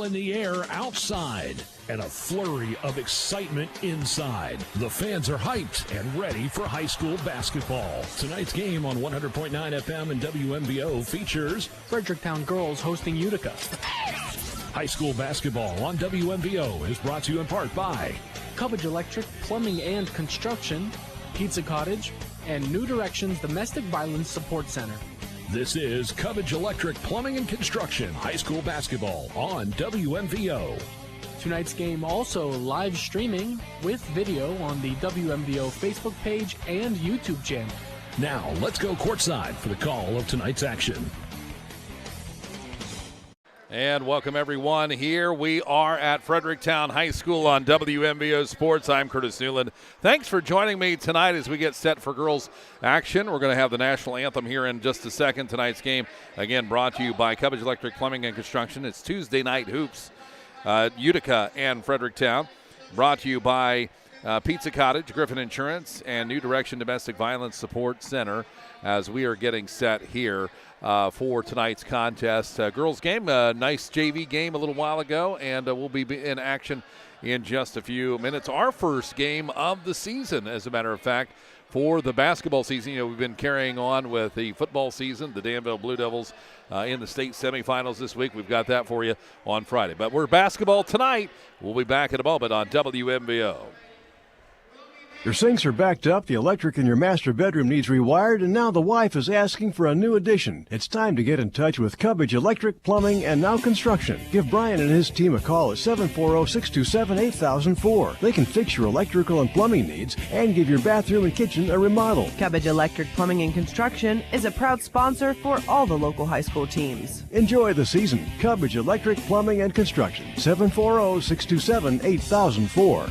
in the air outside and a flurry of excitement inside. The fans are hyped and ready for high school basketball. Tonight's game on 100.9 FM and WMVO features Fredericktown girls hosting Utica. High school basketball on WMVO is brought to you in part by Cubbage Electric Plumbing and Construction, Pizza Cottage, and New Directions Domestic Violence Support Center. This is Cubbage Electric Plumbing and Construction High School Basketball on WMVO. Tonight's game also live streaming with video on the WMVO Facebook page and YouTube channel. Now, let's go courtside for the call of tonight's action. And welcome, everyone. Here we are at Fredericktown High School on WMVO Sports. I'm Curtis Newland. Thanks for joining me tonight as we get set for girls action. We're going to have the national anthem here in just a second. Tonight's game, again, brought to you by Cubbage Electric Plumbing and Construction. It's Tuesday night hoops, Utica and Fredericktown. Brought to you by Pizza Cottage, Griffin Insurance, and New Direction Domestic Violence Support Center as we are getting set here for tonight's contest. Girls game, nice JV game a little while ago, and we'll be in action in just a few minutes. Our first game of the season, as a matter of fact, for the basketball season. You know, we've been carrying on with the football season, the Danville Blue Devils in the state semifinals this week. We've got that for you on Friday. But we're basketball tonight. We'll be back in a moment on WMVO. Your sinks are backed up, the electric in your master bedroom needs rewired, and now the wife is asking for a new addition. It's time to get in touch with Cubbage Electric, Plumbing, and Now Construction. Give Brian and his team a call at 740-627-8004. They can fix your electrical and plumbing needs and give your bathroom and kitchen a remodel. Cubbage Electric, Plumbing, and Construction is a proud sponsor for all the local high school teams. Enjoy the season. Cubbage Electric, Plumbing, and Construction. 740-627-8004.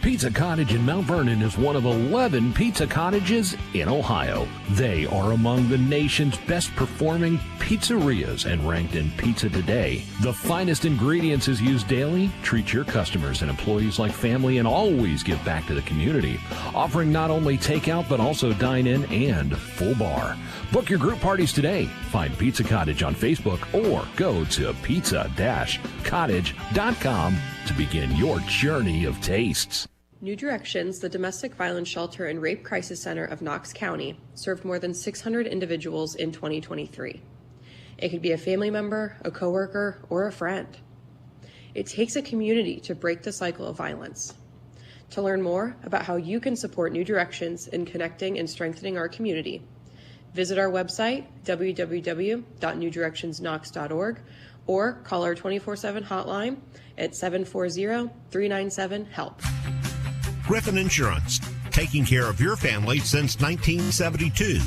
Pizza Cottage in Mount Vernon is one of 11 pizza cottages in Ohio. They are among the nation's best performing pizzerias and ranked in Pizza Today. The finest ingredients is used daily. Treat your customers and employees like family and always give back to the community, offering not only takeout but also dine-in and full bar. Book your group parties today. Find Pizza Cottage on Facebook or go to pizza-cottage.com to begin your journey of tastes. New Directions, the Domestic Violence Shelter and Rape Crisis Center of Knox County, served more than 600 individuals in 2023. It could be a family member, a coworker, or a friend. It takes a community to break the cycle of violence. To learn more about how you can support New Directions in connecting and strengthening our community, visit our website, www.newdirectionsknox.org, or call our 24/7 hotline at 740-397-HELP. Griffin Insurance, taking care of your family since 1972.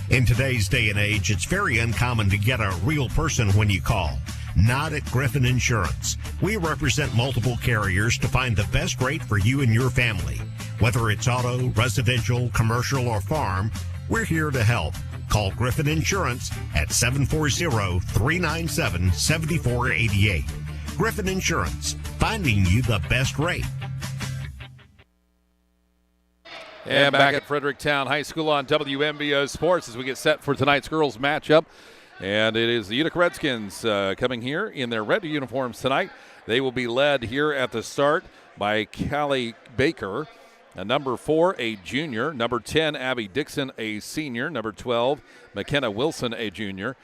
In today's day and age, it's very uncommon to get a real person when you call. Not at Griffin Insurance. We represent multiple carriers to find the best rate for you and your family. Whether it's auto, residential, commercial, or farm, we're here to help. Call Griffin Insurance at 740-397-7488. Griffin Insurance, finding you the best rate. And back at Fredericktown High School on WMVO Sports as we get set for tonight's girls matchup. And it is the Utica Redskins coming here in their red uniforms tonight. They will be led here at the start by Callie Baker, number 4, a junior. Number 10, Abby Dixon, a senior. Number 12, McKenna Wilson, a junior.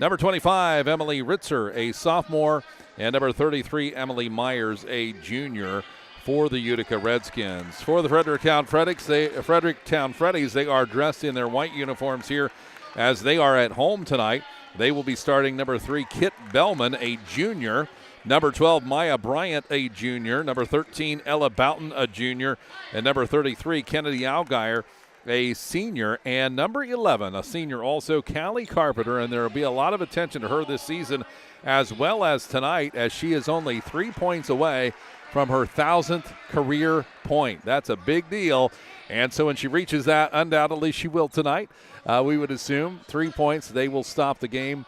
Number 25, Emily Ritzer, a sophomore. And number 33, Emily Myers, a junior for the Utica Redskins. For the Fredericktown Freddies, they are dressed in their white uniforms here as they are at home tonight. They will be starting number 3, Kit Bellman, a junior. Number 12, Maya Bryant, a junior. Number 13, Ella Boughton, a junior. And number 33, Kennedy Algier, a senior. And number 11, a senior also, Callie Carpenter. And there will be a lot of attention to her this season as well as tonight, as she is only 3 points away from her 1,000th career point. That's a big deal. And so when she reaches that, undoubtedly she will tonight. We would assume 3 points. They will stop the game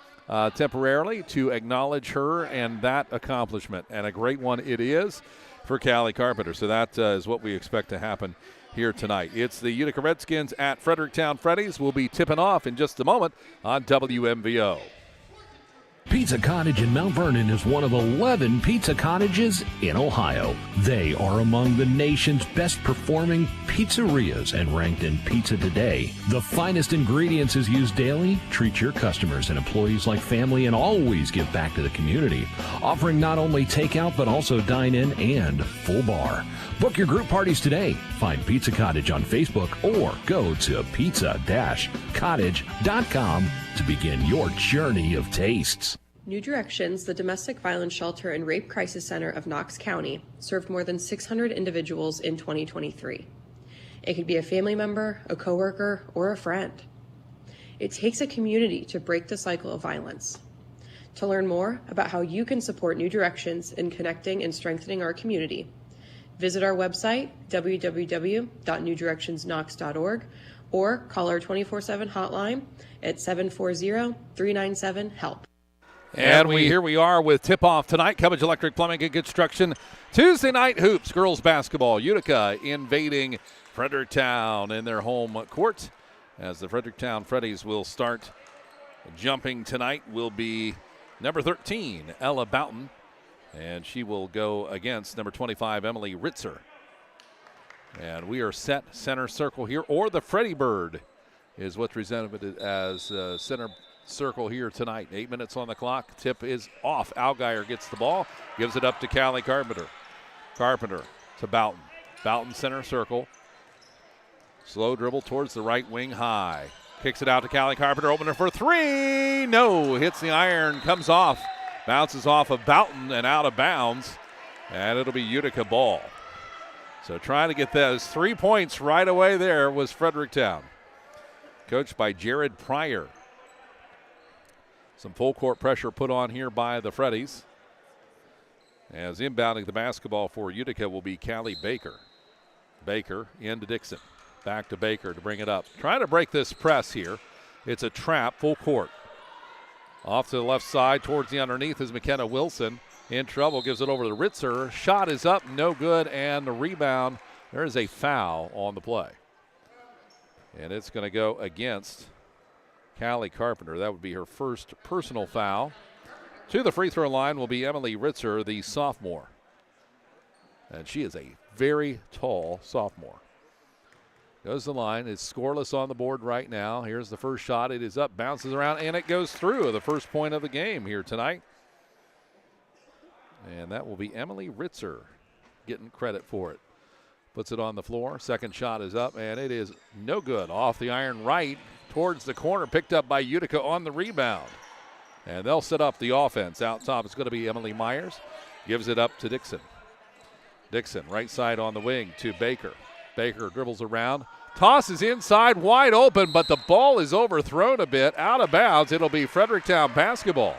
temporarily to acknowledge her and that accomplishment. And a great one it is for Callie Carpenter. So that is what we expect to happen here tonight. It's the Utica Redskins at Fredericktown Freddies. We'll be tipping off in just a moment on WMVO. Pizza Cottage in Mount Vernon is one of 11 pizza cottages in Ohio. They are among the nation's best performing pizzerias and ranked in Pizza Today. The finest ingredients is used daily. Treat your customers and employees like family and always give back to the community. Offering not only takeout but also dine-in and full bar. Book your group parties today. Find Pizza Cottage on Facebook or go to pizza-cottage.com to begin your journey of tastes. New Directions, the domestic violence shelter and rape crisis center of Knox County, served more than 600 individuals in 2023. It could be a family member, a coworker, or a friend. It takes a community to break the cycle of violence. To learn more about how you can support New Directions in connecting and strengthening our community, visit our website, www.newdirectionsknox.org, or call our 24/7 hotline at 740-397-HELP. And here we are with tip-off tonight. Cubbage Electric Plumbing and Construction. Tuesday night hoops, girls basketball. Utica invading Fredericktown in their home court. As the Fredericktown Freddies will start jumping tonight will be number 13, Ella Boughton. And she will go against number 25, Emily Ritzer. And we are set center circle here, or the Freddy Bird is what's presented as center circle here tonight. 8 minutes on the clock. Tip is off. Algier gets the ball, gives it up to Callie Carpenter. Carpenter to Boughton. Boughton center circle. Slow dribble towards the right wing high. Kicks it out to Callie Carpenter. Opener for three. No. Hits the iron. Comes off. Bounces off of Boughton and out of bounds. And it'll be Utica ball. So trying to get those 3 points right away there was Fredericktown. Coached by Jared Pryor. Some full court pressure put on here by the Freddies. As inbounding the basketball for Utica will be Callie Baker. Baker into Dixon. Back to Baker to bring it up. Trying to break this press here. It's a trap, full court. Off to the left side towards the underneath is McKenna Wilson. In trouble, gives it over to Ritzer. Shot is up, no good, and the rebound. There is a foul on the play. And it's going to go against Callie Carpenter. That would be her first personal foul. To the free throw line will be Emily Ritzer, the sophomore. And she is a very tall sophomore. Goes the line. It's scoreless on the board right now. Here's the first shot. It is up, bounces around, and it goes through. The first point of the game here tonight. And that will be Emily Ritzer getting credit for it. Puts it on the floor. Second shot is up, and it is no good. Off the iron right towards the corner. Picked up by Utica on the rebound. And they'll set up the offense. Out top, it's going to be Emily Myers. Gives it up to Dixon. Dixon, right side on the wing to Baker. Baker dribbles around. Tosses inside, wide open, but the ball is overthrown a bit. Out of bounds. It'll be Fredericktown basketball.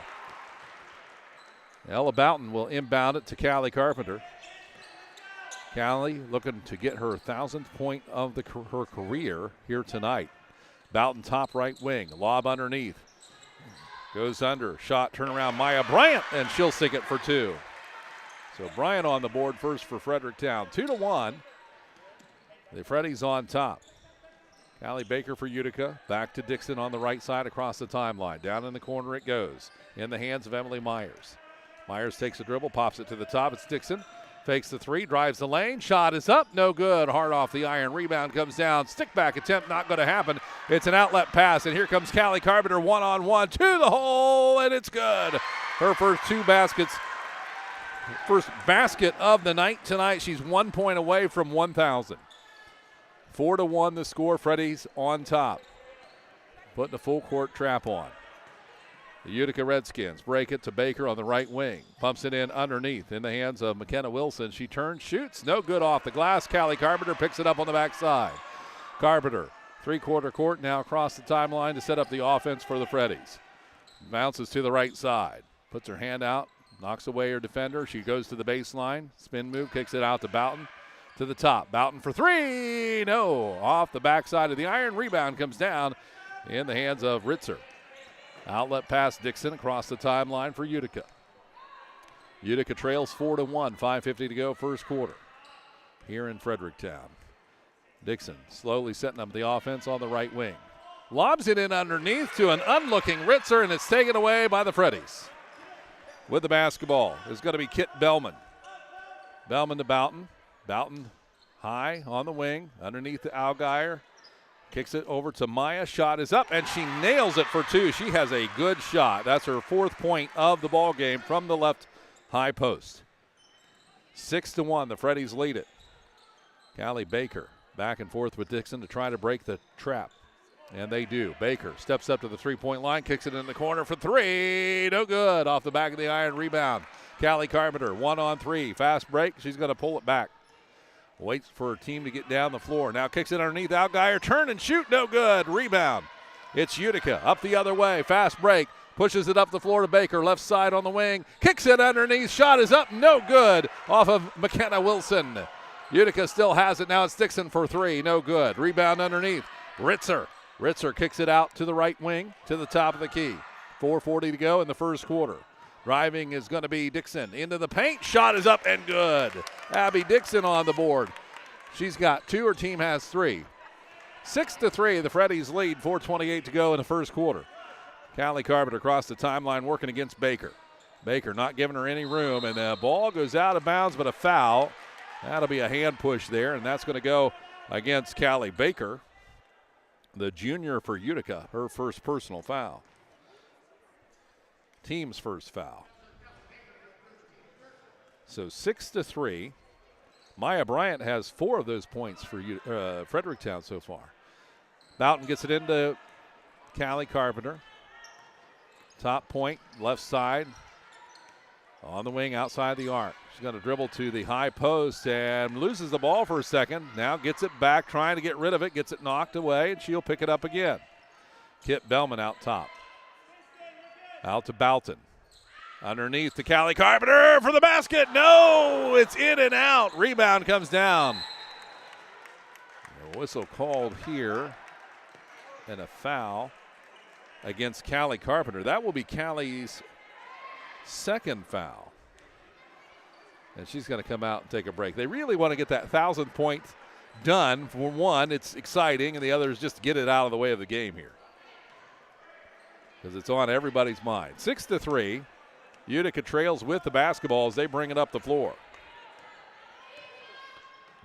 Ella Boughton will inbound it to Callie Carpenter. Callie looking to get her 1,000th point of her career here tonight. Boughton top right wing. Lob underneath. Goes under. Shot, turnaround, Maya Bryant, and she'll sink it for two. So Bryant on the board first for Fredericktown. 2-1. The Freddies on top. Callie Baker for Utica. Back to Dixon on the right side across the timeline. Down in the corner it goes. In the hands of Emily Myers. Myers takes a dribble, pops it to the top. It's Dixon. Fakes the three, drives the lane. Shot is up, no good. Hard off the iron. Rebound comes down. Stick back attempt, not going to happen. It's an outlet pass, and here comes Callie Carpenter one-on-one to the hole, and it's good. Her first two baskets. First basket of the night tonight. She's 1 point away from 1,000. 4-1 the score. Freddies on top. Putting the full court trap on. The Utica Redskins break it to Baker on the right wing. Pumps it in underneath in the hands of McKenna Wilson. She turns, shoots, no good off the glass. Callie Carpenter picks it up on the backside. Carpenter, three-quarter court now across the timeline to set up the offense for the Freddies. Bounces to the right side. Puts her hand out, knocks away her defender. She goes to the baseline. Spin move, kicks it out to Boughton. To the top. Boughton for three. No. Off the backside of the iron. Rebound comes down in the hands of Ritzer. Outlet pass Dixon across the timeline for Utica. Utica trails 4-1, 5:50 to go, first quarter here in Fredericktown. Dixon slowly setting up the offense on the right wing. Lobs it in underneath to an unlooking Ritzer, and it's taken away by the Freddies. with the basketball is going to be Kit Bellman. Bellman to Boughton. Boughton high on the wing, underneath the Allgaier. Kicks it over to Maya. Shot is up, and she nails it for two. She has a good shot. That's her 4th point of the ball game from the left high post. 6-1, the Freddies lead it. Callie Baker back and forth with Dixon to try to break the trap. And they do. Baker steps up to the 3-point line, kicks it in the corner for 3. No good. Off the back of the iron, rebound. Callie Carpenter, 1-on-3. Fast break. She's going to pull it back. Waits for her team to get down the floor. Now kicks it underneath Allgaier. Turn and shoot. No good. Rebound. It's Utica. Up the other way. Fast break. Pushes it up the floor to Baker. Left side on the wing. Kicks it underneath. Shot is up. No good. Off of McKenna Wilson. Utica still has it. Now it's Dixon for 3. No good. Rebound underneath. Ritzer. Ritzer kicks it out to the right wing to the top of the key. 4:40 to go in the first quarter. Driving is going to be Dixon into the paint. Shot is up and good. Abby Dixon on the board. She's got 2. Her team has 3. 6-3, the Freddies lead. 4:28 to go in the first quarter. Callie Carpenter across the timeline working against Baker. Baker not giving her any room, and the ball goes out of bounds, but a foul. That'll be a hand push there, and that's going to go against Callie Baker, the junior for Utica, her first personal foul. Team's first foul. So 6-3. Maya Bryant has 4 of those points for Fredericktown so far. Boughton gets it into Callie Carpenter. Top point, left side. On the wing, outside the arc. She's going to dribble to the high post and loses the ball for a second. Now gets it back, trying to get rid of it. Gets it knocked away, and she'll pick it up again. Kit Bellman out top. Out to Boughton. Underneath to Callie Carpenter for the basket. No, it's in and out. Rebound comes down. A whistle called here and a foul against Callie Carpenter. That will be Callie's second foul. And she's going to come out and take a break. They really want to get that 1,000th point done. For one, it's exciting, and the other is just to get it out of the way of the game here, because it's on everybody's mind. 6-3. Utica trails with the basketball as they bring it up the floor.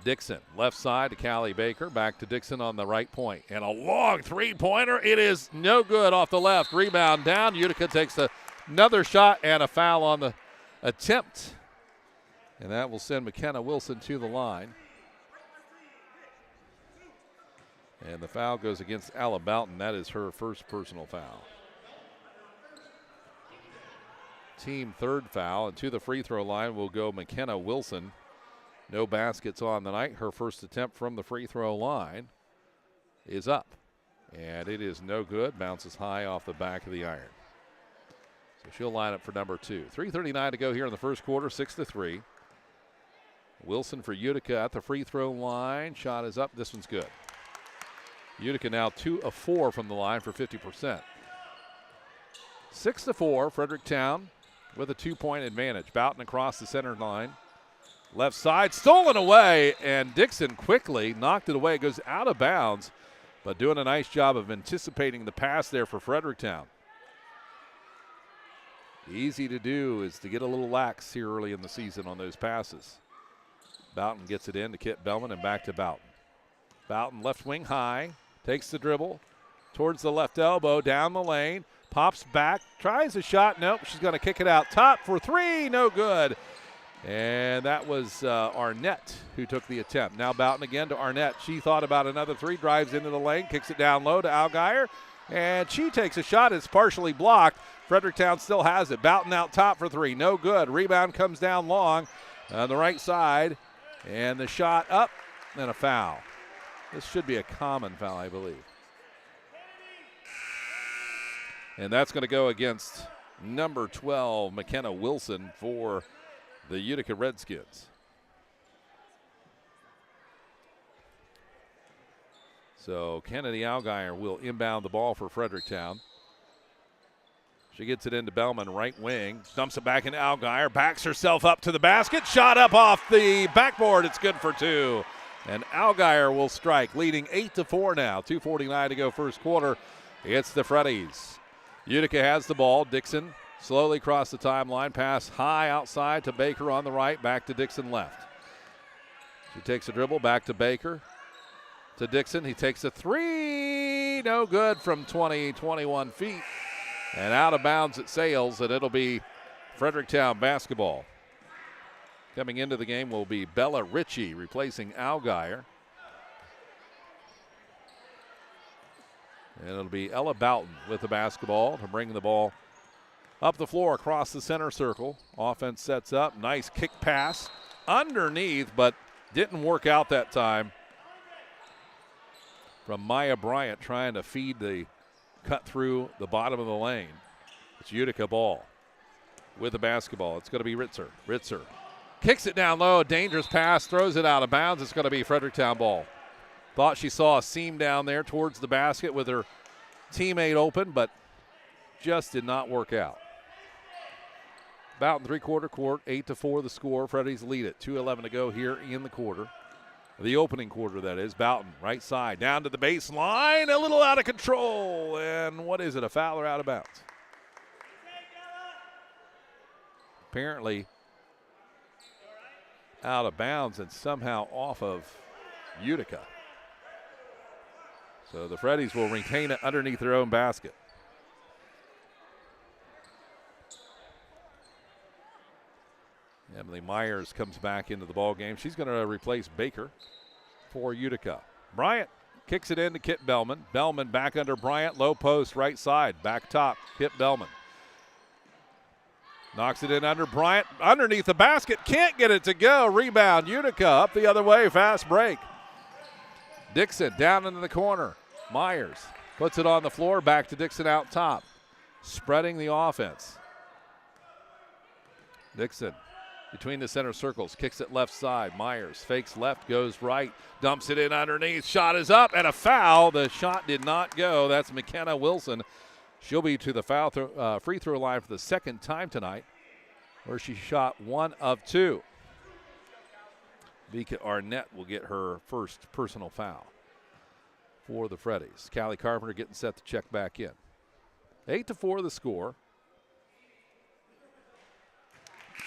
Dixon, left side to Callie Baker. Back to Dixon on the right point. And a long 3-pointer. It is no good off the left. Rebound down. Utica takes another shot and a foul on the attempt. And that will send McKenna Wilson to the line. And the foul goes against Ella Boughton. That is her first personal foul. Team third foul, and to the free throw line will go McKenna Wilson. No baskets on the night. Her first attempt from the free throw line is up, and it is no good. Bounces high off the back of the iron. So she'll line up for number 2. 3:39 to go here in the first quarter, 6-3. Wilson for Utica at the free throw line. Shot is up. This one's good. Utica now 2 of 4 from the line for 50%. 6-4, Fredericktown with a 2-point advantage. Boughton across the center line. Left side, stolen away, and Dixon quickly knocked it away. It goes out of bounds, but doing a nice job of anticipating the pass there for Fredericktown. Easy to do is to get a little lax here early in the season on those passes. Boughton gets it in to Kit Bellman and back to Boughton. Boughton left wing high, takes the dribble towards the left elbow, down the lane. Pops back, tries a shot. Nope, she's going to kick it out top for 3. No good. And that was Arnett who took the attempt. Now Boughton again to Arnett. She thought about another 3, drives into the lane, kicks it down low to Allgaier. And she takes a shot. It's partially blocked. Fredericktown still has it. Boughton out top for 3. No good. Rebound comes down long on the right side. And the shot up and a foul. This should be a common foul, I believe. And that's going to go against number 12, McKenna Wilson, for the Utica Redskins. So Kennedy Allgaier will inbound the ball for Fredericktown. She gets it into Bellman, right wing. Dumps it back into Allgaier. Backs herself up to the basket. Shot up off the backboard. It's good for 2. And Allgaier will strike, leading 8-4 now. 2:49 to go first quarter. It's the Freddies. Utica has the ball. Dixon Slowly cross the timeline, pass high outside to Baker on the right, back to Dixon left. She takes a dribble, back to Baker. To Dixon, he takes a three, no good from 21 feet. And out of bounds it sails, and it'll be Fredericktown basketball. Coming into the game will be Bella Ritchie replacing Algier. And it'll be Ella Boughton with the basketball to bring the ball up the floor across the center circle. Offense sets up, nice kick pass underneath, but didn't work out that time. From Maya Bryant trying to feed the cut through the bottom of the lane. It's Utica ball with the basketball. It's going to be Ritzer. Ritzer kicks it down low, dangerous pass, throws it out of bounds. It's going to be Fredericktown ball. Thought she saw a seam down there towards the basket with her teammate open, but just did not work out. About in three-quarter court, 8-4 the score. Freddies lead it. 2:11 to go here in the quarter. The opening quarter, that is. Boughton, right side, down to the baseline, a little out of control. And what is it, a foul or out of bounds? Apparently out of bounds and somehow off of Utica. So the Freddies will retain it underneath their own basket. Emily Myers comes back into the ball game. She's going to replace Baker for Utica. Bryant kicks it in to Kit Bellman. Bellman back under Bryant, low post, right side, back top, Kit Bellman. Knocks it in under Bryant, underneath the basket, can't get it to go. Rebound, Utica up the other way, fast break. Dixon down into the corner. Myers puts it on the floor, back to Dixon out top. Spreading the offense. Dixon between the center circles, kicks it left side. Myers fakes left, goes right, dumps it in underneath. Shot is up and a foul. The shot did not go. That's McKenna Wilson. She'll be to the free throw line for the second time tonight, where she shot 1 of 2. Vika Arnett will get her first personal foul for the Freddies. Callie Carpenter getting set to check back in. 8-4 the score.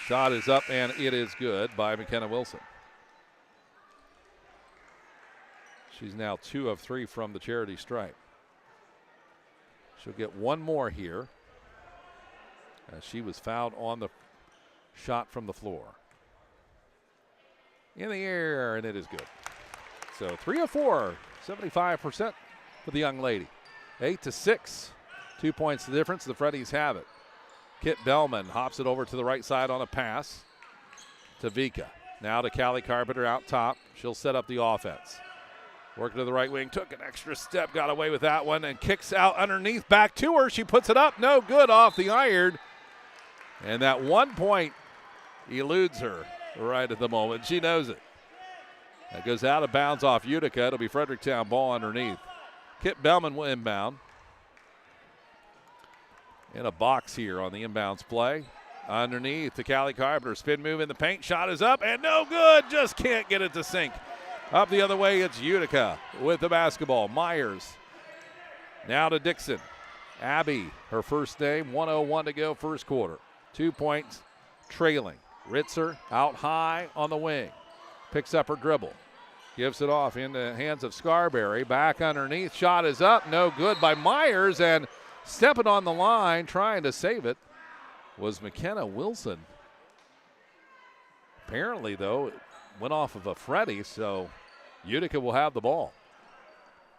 Shot is up, and it is good by McKenna Wilson. She's now 2 of 3 from the charity stripe. She'll get one more here, as she was fouled on the shot from the floor. In the air, and it is good. So 3 of 4, 75% for the young lady. 8-6, 2 points the difference. The Freddies have it. Kit Bellman hops it over to the right side on a pass to Vika. Now to Callie Carpenter out top. She'll set up the offense. Working to the right wing, took an extra step, got away with that one, and kicks out underneath, back to her. She puts it up, no good, off the iron. And that 1 point eludes her right at the moment. She knows it. That goes out of bounds off Utica. It'll be Fredericktown ball underneath. Kit Bellman will inbound. In a box here on the inbounds play. Underneath to Callie Carpenter. Spin move in the paint. Shot is up and no good. Just can't get it to sink. Up the other way, it's Utica with the basketball. Myers now to Dixon. Abby, her first name. 1:01 to go, first quarter. 2 points trailing. Ritzer out high on the wing. Picks up her dribble. Gives it off in the hands of Scarberry. Back underneath. Shot is up. No good by Myers, and stepping on the line, trying to save it, was McKenna Wilson. Apparently, though, it went off of a Freddie, so Utica will have the ball.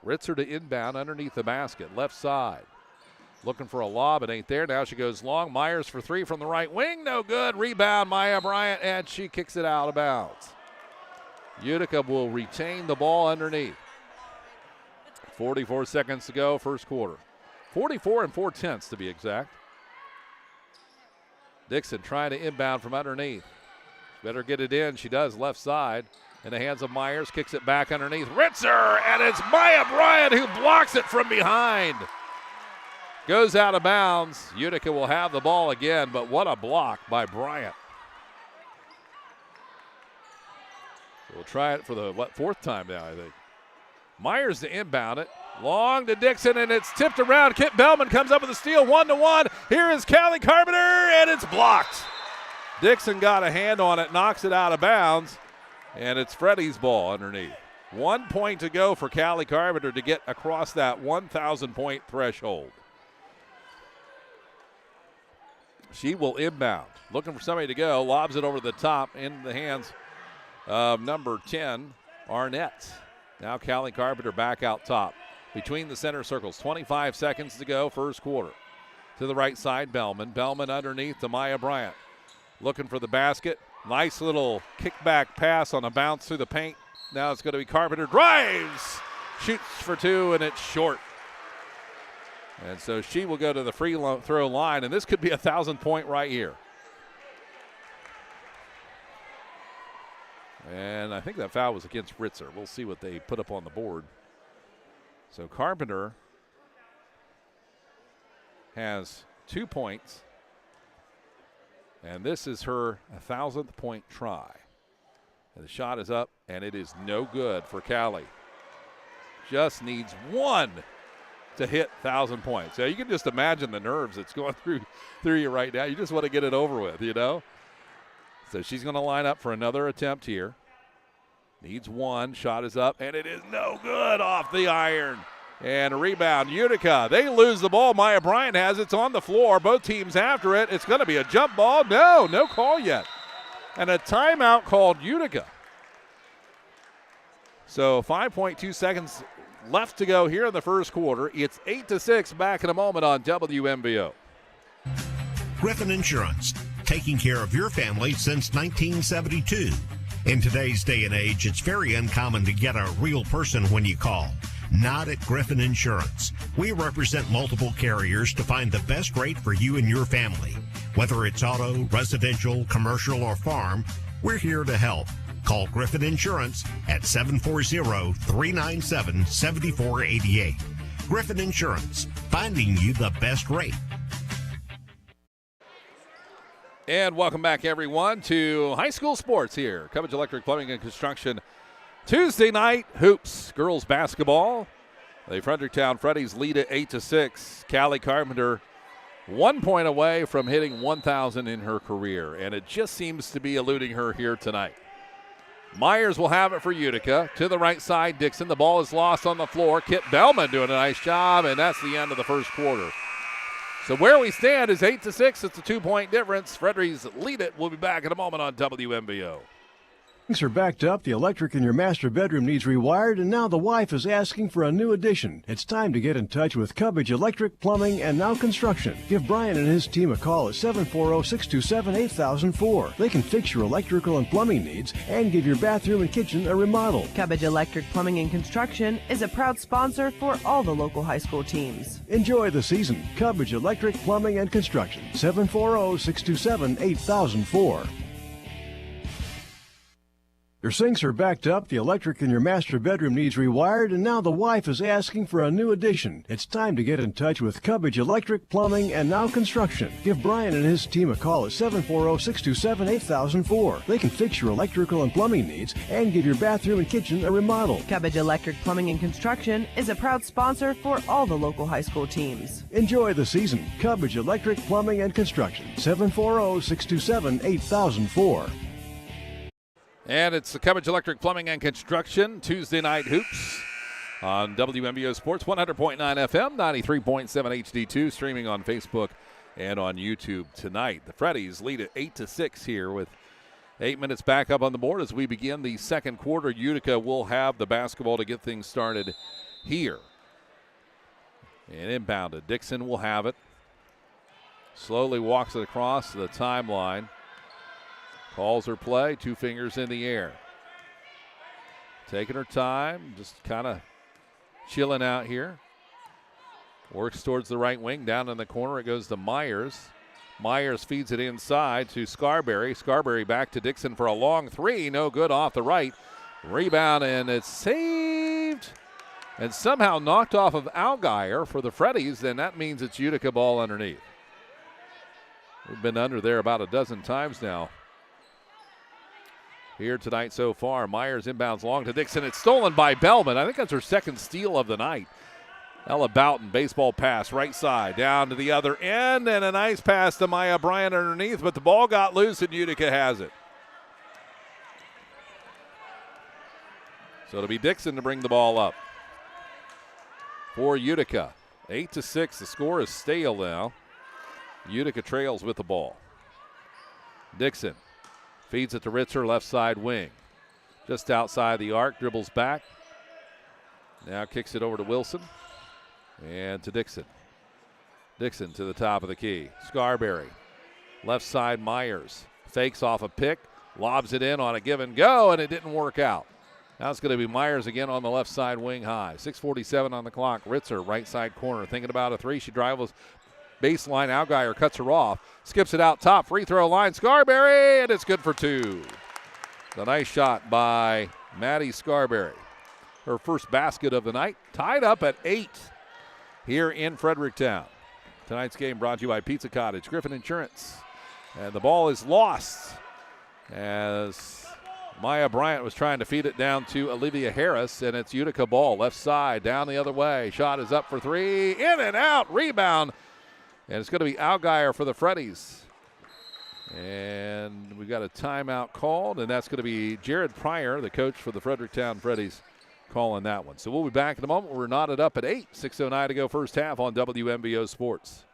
Ritzer to inbound underneath the basket, left side. Looking for a lob, it ain't there. Now she goes long. Myers for 3 from the right wing, no good. Rebound, Maya Bryant, and she kicks it out of bounds. Utica will retain the ball underneath. 44 seconds to go, first quarter. 44 4/10 to be exact. Dixon trying to inbound from underneath. Better get it in. She does, left side. In the hands of Myers, kicks it back underneath. Ritzer, and it's Maya Bryant who blocks it from behind. Goes out of bounds. Utica will have the ball again, but what a block by Bryant. We'll try it for the, fourth time now, I think. Myers to inbound it. Long to Dixon, and it's tipped around. Kit Bellman comes up with a steal, 1-1. Here is Callie Carpenter, and it's blocked. Dixon got a hand on it, knocks it out of bounds, and it's Freddie's ball underneath. 1 point to go for Callie Carpenter to get across that 1,000-point threshold. She will inbound. Looking for somebody to go. Lobs it over the top in the hands of number 10, Arnett. Now Callie Carpenter back out top. Between the center circles. 25 seconds to go, first quarter. To the right side, Bellman. Bellman underneath to Maya Bryant. Looking for the basket. Nice little kickback pass on a bounce through the paint. Now it's going to be Carpenter. Drives! Shoots for two, and it's short. And so she will go to the free throw line, and this could be a 1,000-point right here. And I think that foul was against Ritzer. We'll see what they put up on the board. So Carpenter has 2 points, and this is her 1,000th point try. And the shot is up, and it is no good for Callie. Just needs one to hit 1,000 points. So you can just imagine the nerves that's going through you right now. You just want to get it over with, you know. So she's going to line up for another attempt here. Needs one. Shot is up, and it is no good off the iron. And a rebound, Utica. They lose the ball. Maya Bryant has it. It's on the floor. Both teams after it. It's going to be a jump ball. No call yet. And a timeout called Utica. So 5.2 seconds left to go here in the first quarter. It's 8-6. Back in a moment on WMBO. Griffin Insurance, taking care of your family since 1972. In today's day and age, it's very uncommon to get a real person when you call. Not at Griffin Insurance. We represent multiple carriers to find the best rate for you and your family. Whether it's auto, residential, commercial, or farm, we're here to help. Call Griffin Insurance at 740-397-7488. Griffin Insurance, finding you the best rate. And welcome back, everyone, to high school sports here. Cubbage Electric Plumbing and Construction. Tuesday night, hoops, girls basketball. The Fredericktown Freddies lead at 8-6. Callie Carpenter 1 point away from hitting 1,000 in her career, and it just seems to be eluding her here tonight. Myers will have it for Utica. To the right side, Dixon. The ball is lost on the floor. Kit Bellman doing a nice job, and that's the end of the first quarter. So where we stand is 8-6. It's a 2 point difference. Frederies lead it. We'll be back in a moment on WMBO. Things are backed up, the electric in your master bedroom needs rewired, and now the wife is asking for a new addition. It's time to get in touch with Cubbage Electric, Plumbing, and Now Construction. Give Brian and his team a call at 740-627-8004. They can fix your electrical and plumbing needs and give your bathroom and kitchen a remodel. Cubbage Electric Plumbing and Construction is a proud sponsor for all the local high school teams. Enjoy the season. Cubbage Electric, Plumbing, and Construction. 740-627-8004. Your sinks are backed up, the electric in your master bedroom needs rewired, and now the wife is asking for a new addition. It's time to get in touch with Cubbage Electric, Plumbing, and Now Construction. Give Brian and his team a call at 740-627-8004. They can fix your electrical and plumbing needs and give your bathroom and kitchen a remodel. Cubbage Electric Plumbing and Construction is a proud sponsor for all the local high school teams. Enjoy the season. Cubbage Electric, Plumbing, and Construction. 740-627-8004. And it's the Cubbage Electric Plumbing and Construction Tuesday night hoops on WMBO Sports 100.9 FM, 93.7 HD2, streaming on Facebook and on YouTube tonight. The Freddies lead at 8-6 here with 8 minutes back up on the board as we begin the second quarter. Utica will have the basketball to get things started here. And inbounded. Dixon will have it. Slowly walks it across the timeline. Calls her play, 2 fingers in the air. Taking her time, just kind of chilling out here. Works towards the right wing, down in the corner it goes to Myers. Myers feeds it inside to Scarberry. Scarberry back to Dixon for a long 3, no good off the right. Rebound, and it's saved and somehow knocked off of Algier for the Freddies, and that means it's Utica ball underneath. We've been under there about a dozen times now here tonight so far. Myers inbounds long to Dixon. It's stolen by Bellman. I think that's her second steal of the night. Ella Boughton, baseball pass, right side, down to the other end, and a nice pass to Maya Bryant underneath, but the ball got loose and Utica has it. So it'll be Dixon to bring the ball up for Utica. 8-6, the score is stale now. Utica trails with the ball. Dixon feeds it to Ritzer, left side wing. Just outside the arc, dribbles back. Now kicks it over to Wilson. And to Dixon. Dixon to the top of the key. Scarberry. Left side Myers. Fakes off a pick. Lobs it in on a give and go, and it didn't work out. Now it's going to be Myers again on the left side wing high. 6:47 on the clock. Ritzer, right side corner. Thinking about a three. She dribbles baseline. Algier cuts her off. Skips it out top. Free throw line. Scarberry, and it's good for two. The nice shot by Maddie Scarberry. Her first basket of the night. Tied up at 8. Here in Fredericktown. Tonight's game brought to you by Pizza Cottage, Griffin Insurance. And the ball is lost as Maya Bryant was trying to feed it down to Olivia Harris, and it's Utica ball, left side, down the other way. Shot is up for three, in and out, rebound. And it's going to be Algier for the Freddies. And we've got a timeout called, and that's going to be Jared Pryor, the coach for the Fredericktown Freddies, calling that one. So we'll be back in a moment. We're knotted up at 8. 6:09 to go first half on WMBO Sports.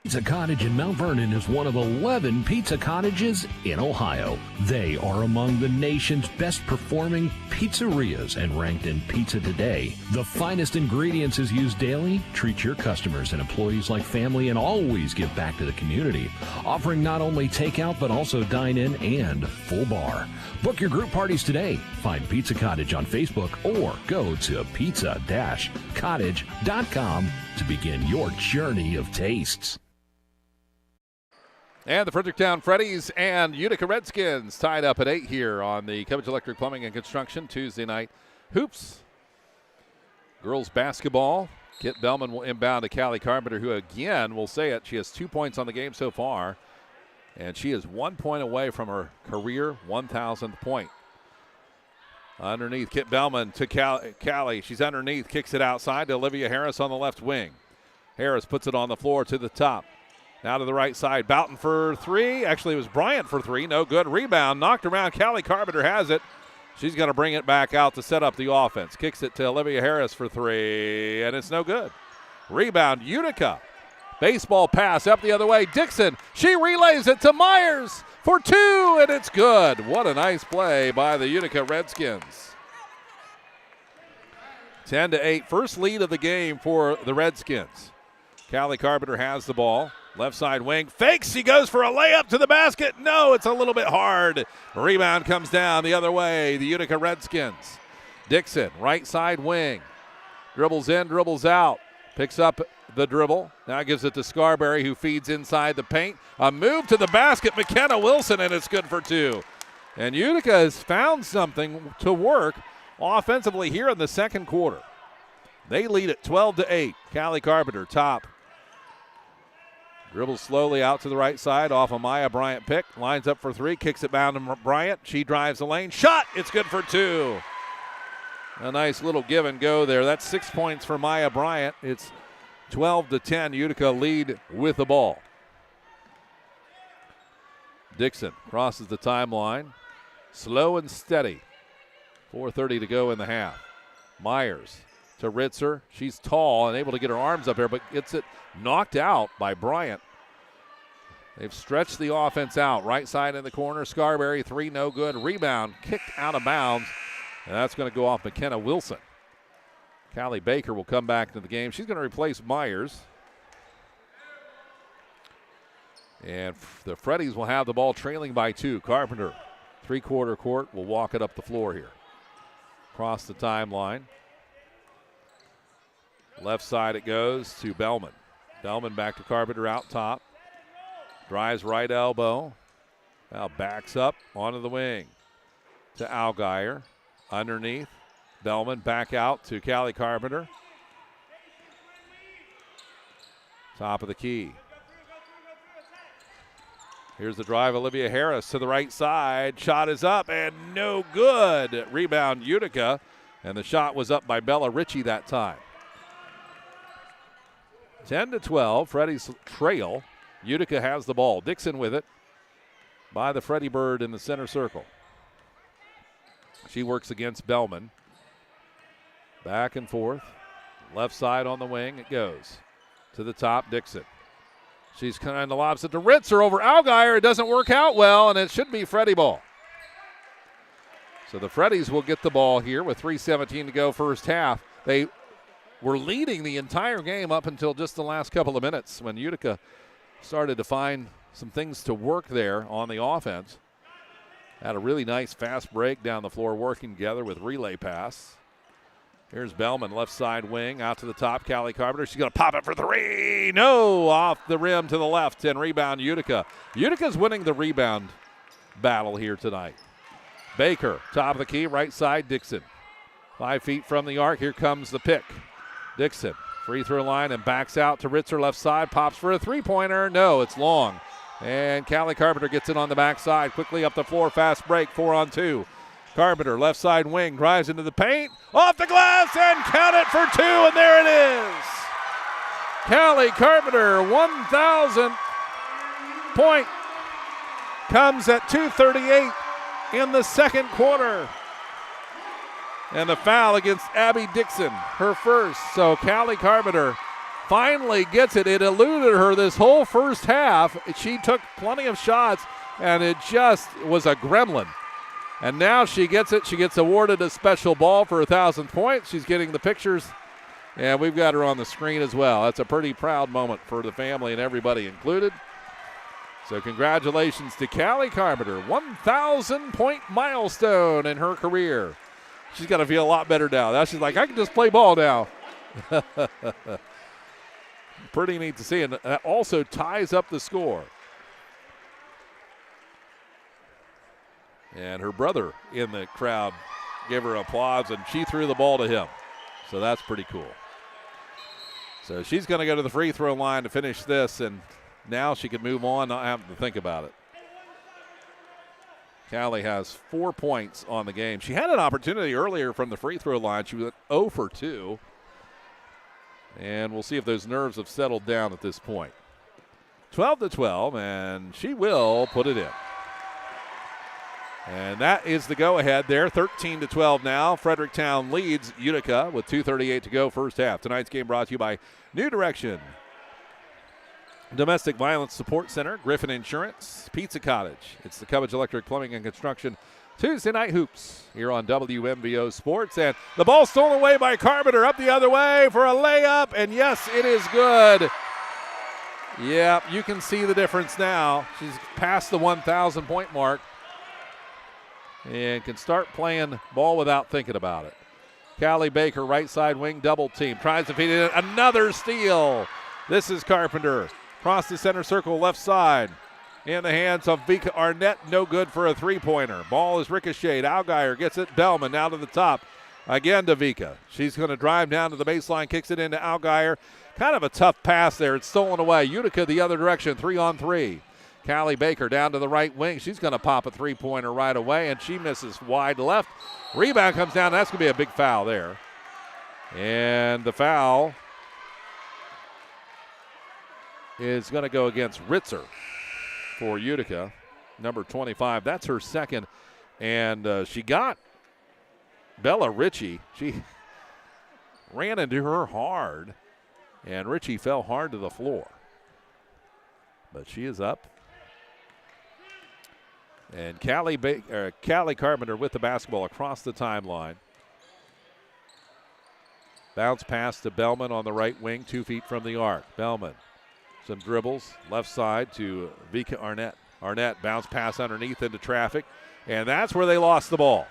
Pizza Cottage in Mount Vernon is one of 11 pizza cottages in Ohio. They are among the nation's best performing pizzerias and ranked in Pizza Today. The finest ingredients is used daily. Treat your customers and employees like family and always give back to the community. Offering not only takeout but also dine-in and full bar. Book your group parties today. Find Pizza Cottage on Facebook or go to pizza-cottage.com to begin your journey of tastes. And the Fredericktown Freddies and Utica Redskins tied up at 8 here on the Cubbage Electric Plumbing and Construction Tuesday night hoops. Girls basketball. Kit Bellman will inbound to Callie Carpenter, who again will say it. She has 2 points on the game so far, and she is 1 point away from her career 1,000th point. Underneath, Kit Bellman to Callie. She's underneath, kicks it outside to Olivia Harris on the left wing. Harris puts it on the floor to the top. Now to the right side. Boughton for three. Actually, it was Bryant for three. No good. Rebound. Knocked around. Callie Carpenter has it. She's going to bring it back out to set up the offense. Kicks it to Olivia Harris for three, and it's no good. Rebound, Utica. Baseball pass up the other way. Dixon. She relays it to Myers for two, and it's good. What a nice play by the Utica Redskins. 10-8. First lead of the game for the Redskins. Callie Carpenter has the ball. Left side wing, fakes, he goes for a layup to the basket. No, it's a little bit hard. Rebound comes down the other way, the Utica Redskins. Dixon, right side wing. Dribbles in, dribbles out. Picks up the dribble. Now gives it to Scarberry, who feeds inside the paint. A move to the basket, McKenna Wilson, and it's good for two. And Utica has found something to work offensively here in the second quarter. They lead at 12-8. Callie Carpenter, top. Dribbles slowly out to the right side off a Maya Bryant pick. Lines up for three, kicks it down to Bryant. She drives the lane. Shot! It's good for two. A nice little give and go there. That's 6 points for Maya Bryant. It's 12-10. Utica lead with the ball. Dixon crosses the timeline. Slow and steady. 4:30 to go in the half. Myers to Ritzer. She's tall and able to get her arms up here, but gets it knocked out by Bryant. They've stretched the offense out. Right side in the corner. Scarberry, three, no good. Rebound, kicked out of bounds, and that's going to go off McKenna Wilson. Callie Baker will come back into the game. She's going to replace Myers. And the Freddies will have the ball trailing by two. Carpenter, three-quarter court, will walk it up the floor here. Across the timeline. Left side it goes to Bellman. Bellman back to Carpenter out top. Drives right elbow. Now backs up onto the wing to Algier. Underneath. Bellman back out to Callie Carpenter. Top of the key. Here's the drive. Olivia Harris to the right side. Shot is up and no good. Rebound Utica. And the shot was up by Bella Ritchie that time. 10-12, Freddie's trail. Utica has the ball. Dixon with it by the Freddie Bird in the center circle. She works against Bellman. Back and forth. Left side on the wing. It goes to the top. Dixon. She's kind of lobs it to Ritzer over Allgaier. It doesn't work out well, and it should be Freddie ball. So the Freddies will get the ball here with 3:17 to go first half. They were leading the entire game up until just the last couple of minutes when Utica started to find some things to work there on the offense. Had a really nice fast break down the floor working together with relay pass. Here's Bellman, left side wing, out to the top. Callie Carpenter, she's going to pop it for three. No, off the rim to the left, and rebound Utica. Utica's winning the rebound battle here tonight. Baker, top of the key, right side, Dixon. 5 feet from the arc, here comes the pick. Dixon, free throw line and backs out to Ritzer, left side, pops for a three-pointer. No, it's long. And Callie Carpenter gets it on the backside, quickly up the floor, fast break, 4-on-2. Carpenter, left side wing, drives into the paint, off the glass, and count it for two, and there it is. Callie Carpenter, 1,000 point, comes at 2:38 in the second quarter. And the foul against Abby Dixon, her first. So Callie Carpenter finally gets it. It eluded her this whole first half. She took plenty of shots, and it just was a gremlin. And now she gets it. She gets awarded a special ball for 1,000 points. She's getting the pictures, and we've got her on the screen as well. That's a pretty proud moment for the family and everybody included. So congratulations to Callie Carpenter, 1,000-point milestone in her career. She's got to feel a lot better now. Now she's like, I can just play ball now. Pretty neat to see, and that also ties up the score. And her brother in the crowd gave her applause, and she threw the ball to him. So that's pretty cool. So she's going to go to the free throw line to finish this, and now she can move on, not having to think about it. Callie has 4 points on the game. She had an opportunity earlier from the free throw line. She went 0 for 2. And we'll see if those nerves have settled down at this point. 12-12, and she will put it in. And that is the go-ahead there, 13-12 now. Fredericktown leads Utica with 2:38 to go first half. Tonight's game brought to you by New Direction Domestic Violence Support Center, Griffin Insurance, Pizza Cottage. It's the Cubbage Electric Plumbing and Construction Tuesday Night Hoops here on WMVO Sports. And the ball stolen away by Carpenter, up the other way for a layup, and yes, it is good. Yeah, you can see the difference now. She's past the 1,000-point mark and can start playing ball without thinking about it. Callie Baker, right side wing, double team. Tries to feed it in. Another steal. This is Carpenter. Across the center circle, left side. In the hands of Vika Arnett. No good for a three-pointer. Ball is ricocheted. Allgaier gets it. Bellman now to the top. Again to Vika. She's going to drive down to the baseline, kicks it into Allgaier. Kind of a tough pass there. It's stolen away. Utica the other direction, 3-on-3. Callie Baker down to the right wing. She's going to pop a three-pointer right away, and she misses wide left. Rebound comes down. That's going to be a big foul there. And the foul is going to go against Ritzer for Utica, number 25. That's her second. And she got Bella Ritchie. She ran into her hard, and Ritchie fell hard to the floor. But she is up. And Callie Carpenter with the basketball across the timeline. Bounce pass to Bellman on the right wing, 2 feet from the arc. Bellman, some dribbles, left side to Vika Arnett. Arnett, bounce pass underneath into traffic, and that's where they lost the ball.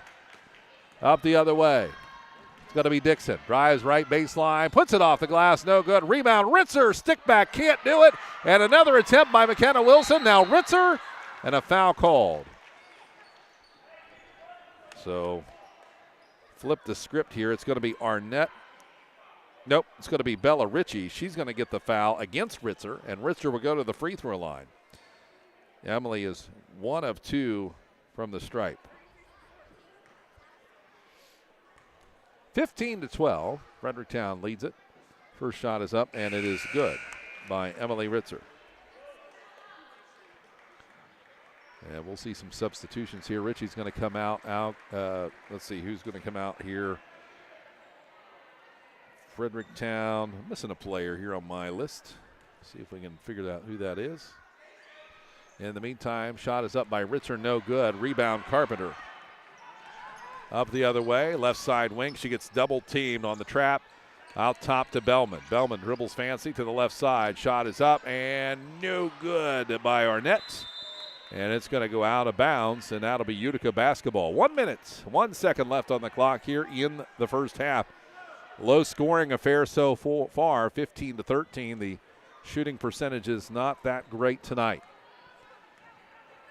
Up the other way. It's going to be Dixon. Drives right baseline, puts it off the glass, no good. Rebound, Ritzer, stick back, can't do it. And another attempt by McKenna Wilson. Now Ritzer, and a foul called. So flip the script here. It's going to be Arnett. Nope, it's going to be Bella Ritchie. She's going to get the foul against Ritzer, and Ritzer will go to the free throw line. Emily is 1 of 2 from the stripe. 15-12, Fredericktown leads it. First shot is up, and it is good by Emily Ritzer. And we'll see some substitutions here. Richie's going to come out. Let's see who's going to come out here. Fredericktown. I'm missing a player here on my list. See if we can figure out who that is. In the meantime, shot is up by Ritzer, no good. Rebound, Carpenter. Up the other way, left side wing. She gets double teamed on the trap. Out top to Bellman. Bellman dribbles fancy to the left side. Shot is up and no good by Arnett. And it's going to go out of bounds, and that'll be Utica basketball. 1 minute, 1 second left on the clock here in the first half. Low scoring affair so far, 15-13. The shooting percentage is not that great tonight.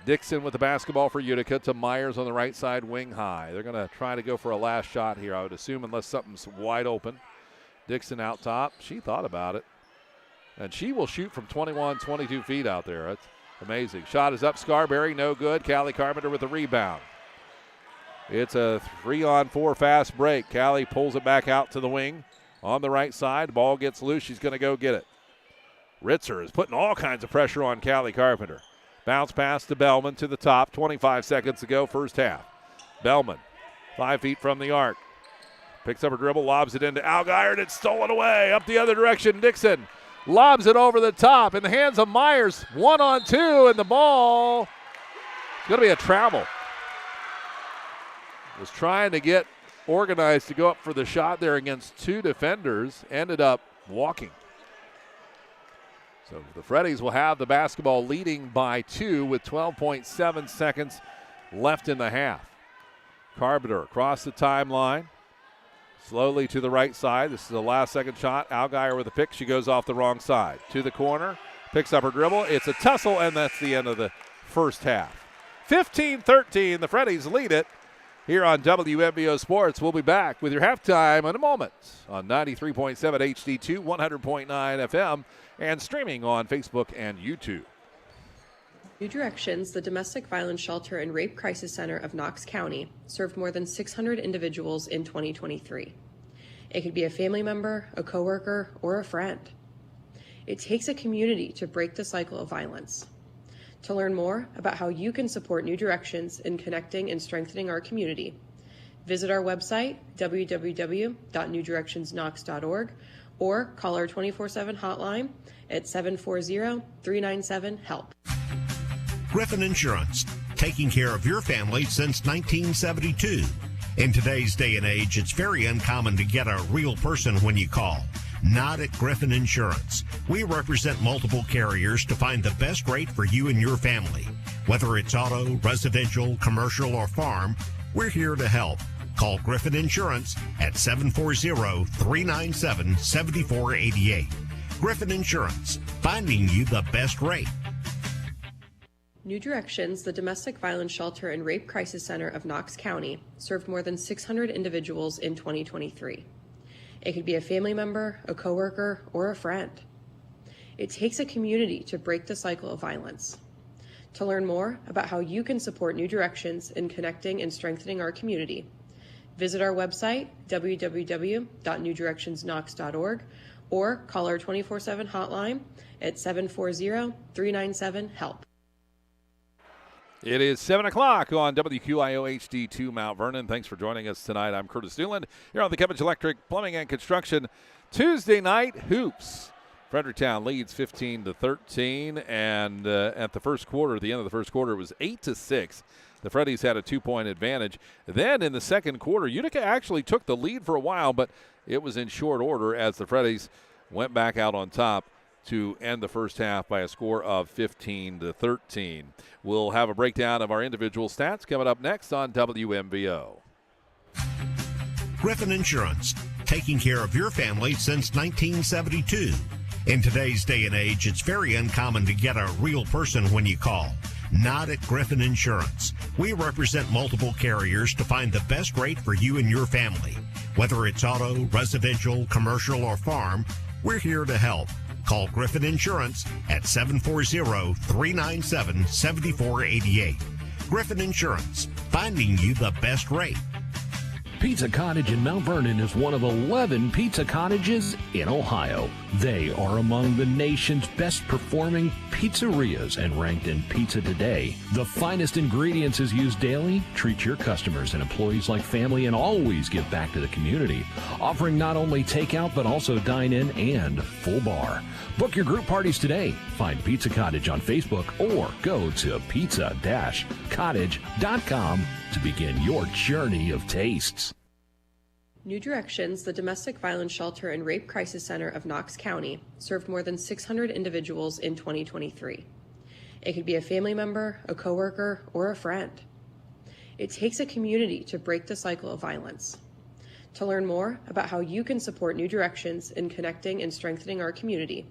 Dixon with the basketball for Utica to Myers on the right side, wing high. They're going to try to go for a last shot here, I would assume, unless something's wide open. Dixon out top. She thought about it. And she will shoot from 21, 22 feet out there. That's amazing. Shot is up. Scarberry, no good. Callie Carpenter with the rebound. It's a 3-on-4 fast break. Callie pulls it back out to the wing on the right side. Ball gets loose. She's going to go get it. Ritzer is putting all kinds of pressure on Callie Carpenter. Bounce pass to Bellman to the top. 25 seconds to go, first half. Bellman, 5 feet from the arc. Picks up her dribble, lobs it into Algier, and it's stolen away. Up the other direction, Dixon lobs it over the top in the hands of Myers. 1-on-2, and the ball is going to be a travel. Was trying to get organized to go up for the shot there against two defenders. Ended up walking. So the Freddies will have the basketball leading by 2 with 12.7 seconds left in the half. Carpenter across the timeline. Slowly to the right side. This is the last second shot. Algier with a pick. She goes off the wrong side. To the corner. Picks up her dribble. It's a tussle, and that's the end of the first half. 15-13. The Freddies lead it here on WMBO Sports. We'll be back with your halftime in a moment on 93.7 HD2, 100.9 FM, and streaming on Facebook and YouTube. New Directions, the Domestic Violence Shelter and Rape Crisis Center of Knox County, served more than 600 individuals in 2023. It could be a family member, a coworker, or a friend. It takes a community to break the cycle of violence. To learn more about how you can support New Directions in connecting and strengthening our community, visit our website, www.newdirectionsknox.org, or call our 24/7 hotline at 740-397-HELP. Griffin Insurance, taking care of your family since 1972. In today's day and age, it's very uncommon to get a real person when you call. Not at Griffin Insurance. We represent multiple carriers to find the best rate for you and your family. Whether it's auto, residential, commercial, or farm, we're here to help. Call Griffin Insurance at 740-397-7488. Griffin Insurance, finding you the best rate. New Directions, the Domestic Violence Shelter and Rape Crisis Center of Knox County, served more than 600 individuals in 2023. It could be a family member, a coworker, or a friend. It takes a community to break the cycle of violence. To learn more about how you can support New Directions in connecting and strengthening our community, visit our website, www.newdirectionsknox.org, or call our 24/7 hotline at 740-397-HELP. It is 7 o'clock on WQIO HD2 Mount Vernon. Thanks for joining us tonight. I'm Curtis Newland here on the Cubbage Electric Plumbing and Construction Tuesday night hoops. Fredericktown leads 15-13, and at the first quarter, at the end of the first quarter, it was 8-6. The Freddies had a 2-point advantage. Then in the second quarter, Utica actually took the lead for a while, but it was in short order as the Freddies went back out on top to end the first half by a score of 15-13. We'll have a breakdown of our individual stats coming up next on WMBO. Griffin Insurance, taking care of your family since 1972. In today's day and age, it's very uncommon to get a real person when you call. Not at Griffin Insurance. We represent multiple carriers to find the best rate for you and your family. Whether it's auto, residential, commercial, or farm, we're here to help. Call Griffin Insurance at 740-397-7488. Griffin Insurance, finding you the best rate. Pizza Cottage in Mount Vernon is one of 11 pizza cottages in Ohio. They are among the nation's best performing pizzerias and ranked in Pizza Today. The finest ingredients is used daily. Treat your customers and employees like family and always give back to the community. Offering not only takeout but also dine-in and full bar. Book your group parties today. Find Pizza Cottage on Facebook or go to pizza-cottage.com to begin your journey of tastes. New Directions, the domestic violence shelter and rape crisis center of Knox County, served more than 600 individuals in 2023. It could be a family member, a coworker, or a friend. It takes a community to break the cycle of violence. To learn more about how you can support New Directions in connecting and strengthening our community,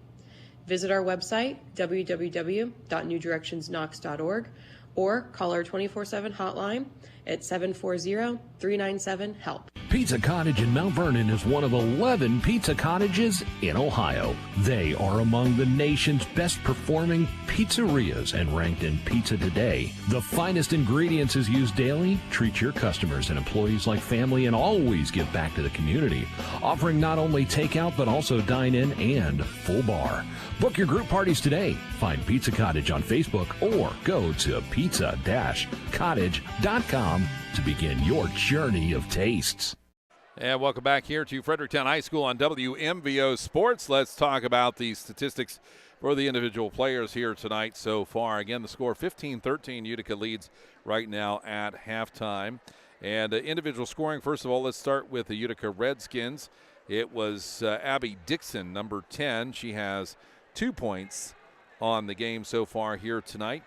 visit our website, www.newdirectionsknox.org, or call our 24/7 hotline at 740-397-HELP. Pizza Cottage in Mount Vernon is one of 11 pizza cottages in Ohio. They are among the nation's best performing pizzerias and ranked in Pizza Today. The finest ingredients is used daily. Treat your customers and employees like family and always give back to the community. Offering not only takeout but also dine-in and full bar. Book your group parties today. Find Pizza Cottage on Facebook or go to pizza-cottage.com to begin your journey of tastes. And welcome back here to Fredericktown High School on WMVO Sports. Let's talk about the statistics for the individual players here tonight so far. Again, the score 15-13. Utica leads right now at halftime. And individual scoring, first of all, let's start with the Utica Redskins. It was Abby Dixon, number 10. She has 2 points on the game so far here tonight.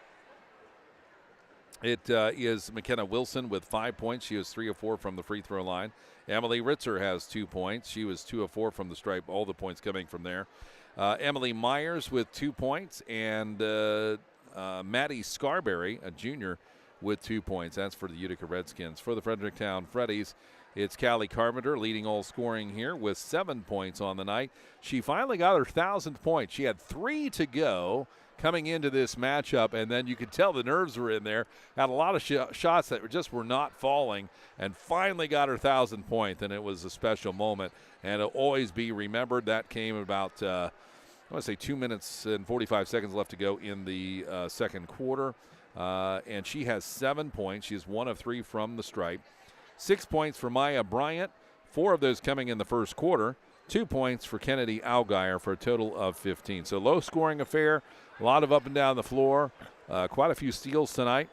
It is McKenna Wilson with 5 points. She was 3 of 4 from the free throw line. Emily Ritzer has 2 points. She was 2 of 4 from the stripe, all the points coming from there. Emily Myers with 2 points, and Maddie Scarberry, a junior, with 2 points. That's for the Utica Redskins. For the Fredericktown Freddies, it's Callie Carpenter leading all scoring here with 7 points on the night. She finally got her 1,000th point. She had 3 to go coming into this matchup, and then you could tell the nerves were in there. Had a lot of shots that just were not falling, and finally got her 1,000th point, and it was a special moment, and it'll always be remembered. That came about, I want to say 2 minutes and 45 seconds left to go in the second quarter, and she has 7 points. She is 1 of 3 from the stripe. 6 points for Maya Bryant, 4 of those coming in the first quarter. 2 points for Kennedy Algeyer for a total of 15. So low-scoring affair, a lot of up and down the floor, quite a few steals tonight.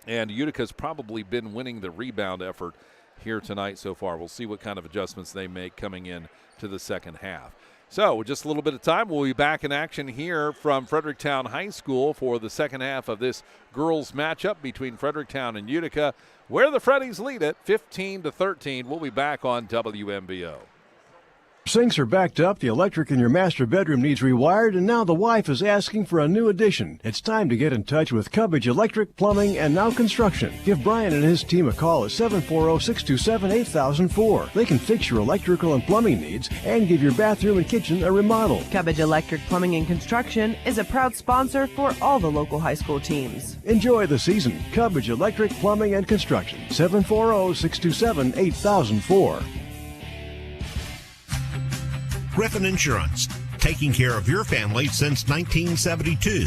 And Utica's probably been winning the rebound effort here tonight so far. We'll see what kind of adjustments they make coming in to the second half. So just a little bit of time. We'll be back in action here from Fredericktown High School for the second half of this girls matchup between Fredericktown and Utica, where the Freddies lead it 15-13. We'll be back on WMVO. Sinks are backed up, the electric in your master bedroom needs rewired, and now the wife is asking for a new addition. It's time to get in touch with Cubbage Electric, Plumbing, and Now Construction. Give Brian and his team a call at 740-627-8004. They can fix your electrical and plumbing needs and give your bathroom and kitchen a remodel. Cubbage Electric Plumbing and Construction is a proud sponsor for all the local high school teams. Enjoy the season. Cubbage Electric, Plumbing, and Construction. 740-627-8004. Griffin Insurance, taking care of your family since 1972.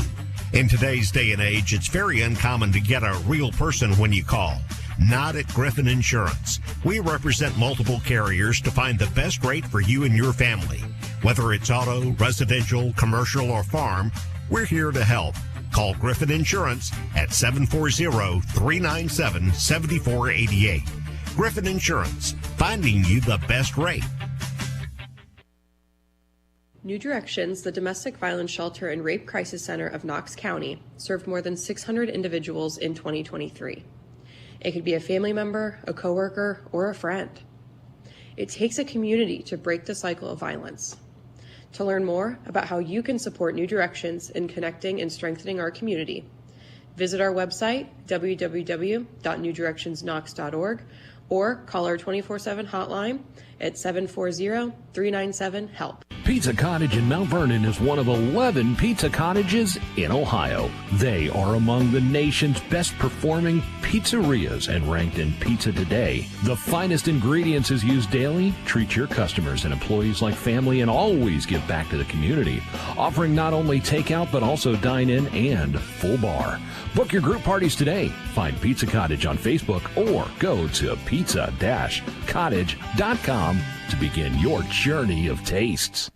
In today's day and age, it's very uncommon to get a real person when you call. Not at Griffin Insurance. We represent multiple carriers to find the best rate for you and your family. Whether it's auto, residential, commercial, or farm, we're here to help. Call Griffin Insurance at 740-397-7488. Griffin Insurance, finding you the best rate. New Directions, the domestic violence shelter and rape crisis center of Knox County, served more than 600 individuals in 2023. It could be a family member, a coworker, or a friend. It takes a community to break the cycle of violence. To learn more about how you can support New Directions in connecting and strengthening our community, visit our website, www.newdirectionsknox.org, or call our 24/7 hotline at 740-397-HELP. Pizza Cottage in Mount Vernon is one of 11 pizza cottages in Ohio. They are among the nation's best performing pizzerias and ranked in Pizza Today. The finest ingredients is used daily. Treat your customers and employees like family and always give back to the community. Offering not only takeout but also dine-in and full bar. Book your group parties today. Find Pizza Cottage on Facebook or go to pizza-cottage.com to begin your journey of tastes.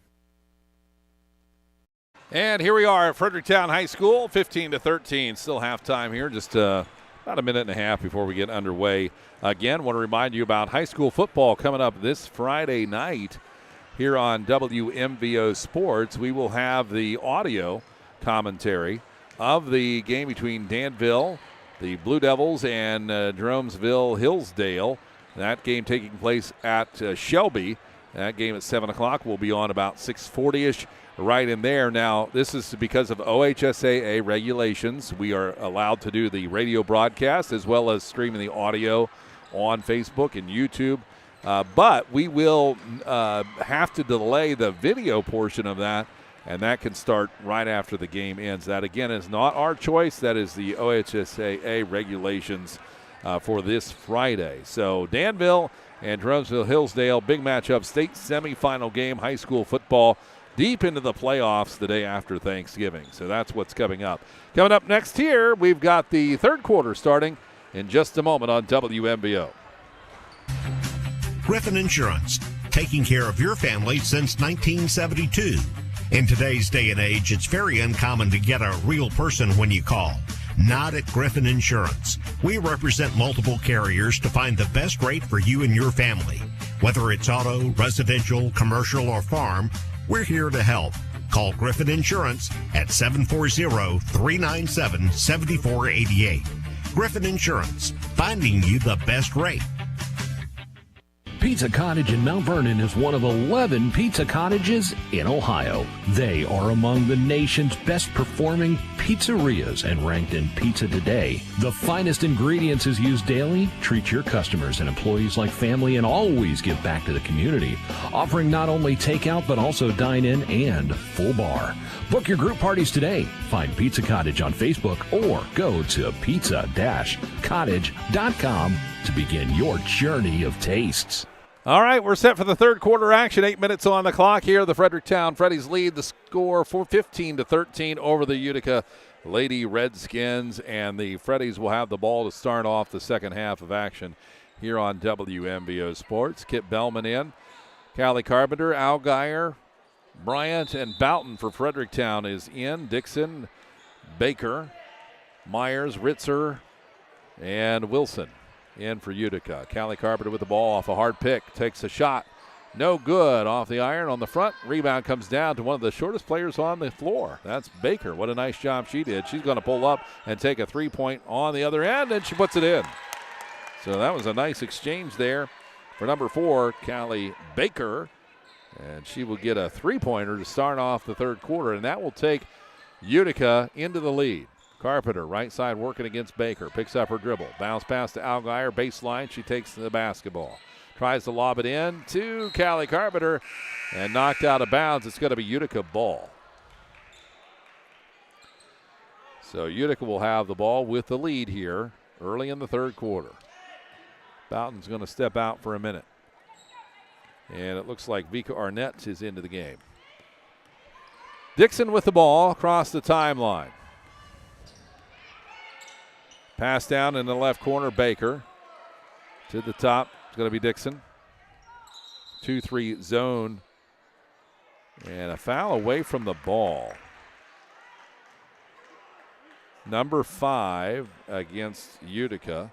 And here we are at Fredericktown High School, 15-13. Still halftime here, just about a minute and a half before we get underway. Again, want to remind you about high school football coming up this Friday night here on WMVO Sports. We will have the audio commentary of the game between Danville, the Blue Devils, and Jeromesville Hillsdale. That game taking place at Shelby. That game at 7 o'clock will be on about 6:40-ish. Right in there. Now, this is because of OHSAA regulations. We are allowed to do the radio broadcast as well as streaming the audio on Facebook and YouTube. But we will have to delay the video portion of that, and that can start right after the game ends. That, again, is not our choice. That is the OHSAA regulations for this Friday. So Danville and Jeromesville Hillsdale, big matchup, state semifinal game, high school football. Deep into the playoffs the day after Thanksgiving. So that's what's coming up. Coming up next here, we've got the third quarter starting in just a moment on WMVO. Griffin Insurance, taking care of your family since 1972. In today's day and age, it's very uncommon to get a real person when you call. Not at Griffin Insurance. We represent multiple carriers to find the best rate for you and your family. Whether it's auto, residential, commercial, or farm, we're here to help. Call Griffin Insurance at 740-397-7488. Griffin Insurance, finding you the best rate. Pizza Cottage in Mount Vernon is one of 11 pizza cottages in Ohio. They are among the nation's best performing pizzerias and ranked in Pizza Today. The finest ingredients is used daily. Treat your customers and employees like family and always give back to the community. Offering not only takeout but also dine-in and full bar. Book your group parties today. Find Pizza Cottage on Facebook or go to pizza-cottage.com to begin your journey of tastes. All right, we're set for the third quarter action. 8 minutes on the clock here. The Fredericktown Freddies lead the score for 15-13 over the Utica Lady Redskins, and the Freddies will have the ball to start off the second half of action here on WMVO Sports. Kip Bellman in. Callie Carpenter, Algier, Bryant, and Boughton for Fredericktown is in. Dixon, Baker, Myers, Ritzer, and Wilson in for Utica. Callie Carpenter with the ball off a hard pick. Takes a shot. No good. Off the iron on the front. Rebound comes down to one of the shortest players on the floor. That's Baker. What a nice job she did. She's going to pull up and take a three-point on the other end, and she puts it in. So that was a nice exchange there for number 4, Callie Baker. And she will get a three-pointer to start off the third quarter, and that will take Utica into the lead. Carpenter, right side working against Baker. Picks up her dribble. Bounce pass to Algier. Baseline. She takes the basketball. Tries to lob it in to Callie Carpenter and knocked out of bounds. It's going to be Utica ball. So Utica will have the ball with the lead here early in the third quarter. Boughton's going to step out for a minute. And it looks like Vika Arnett is into the game. Dixon with the ball across the timeline. Pass down in the left corner, Baker. To the top, it's going to be Dixon. 2-3 zone. And a foul away from the ball. Number 5 against Utica.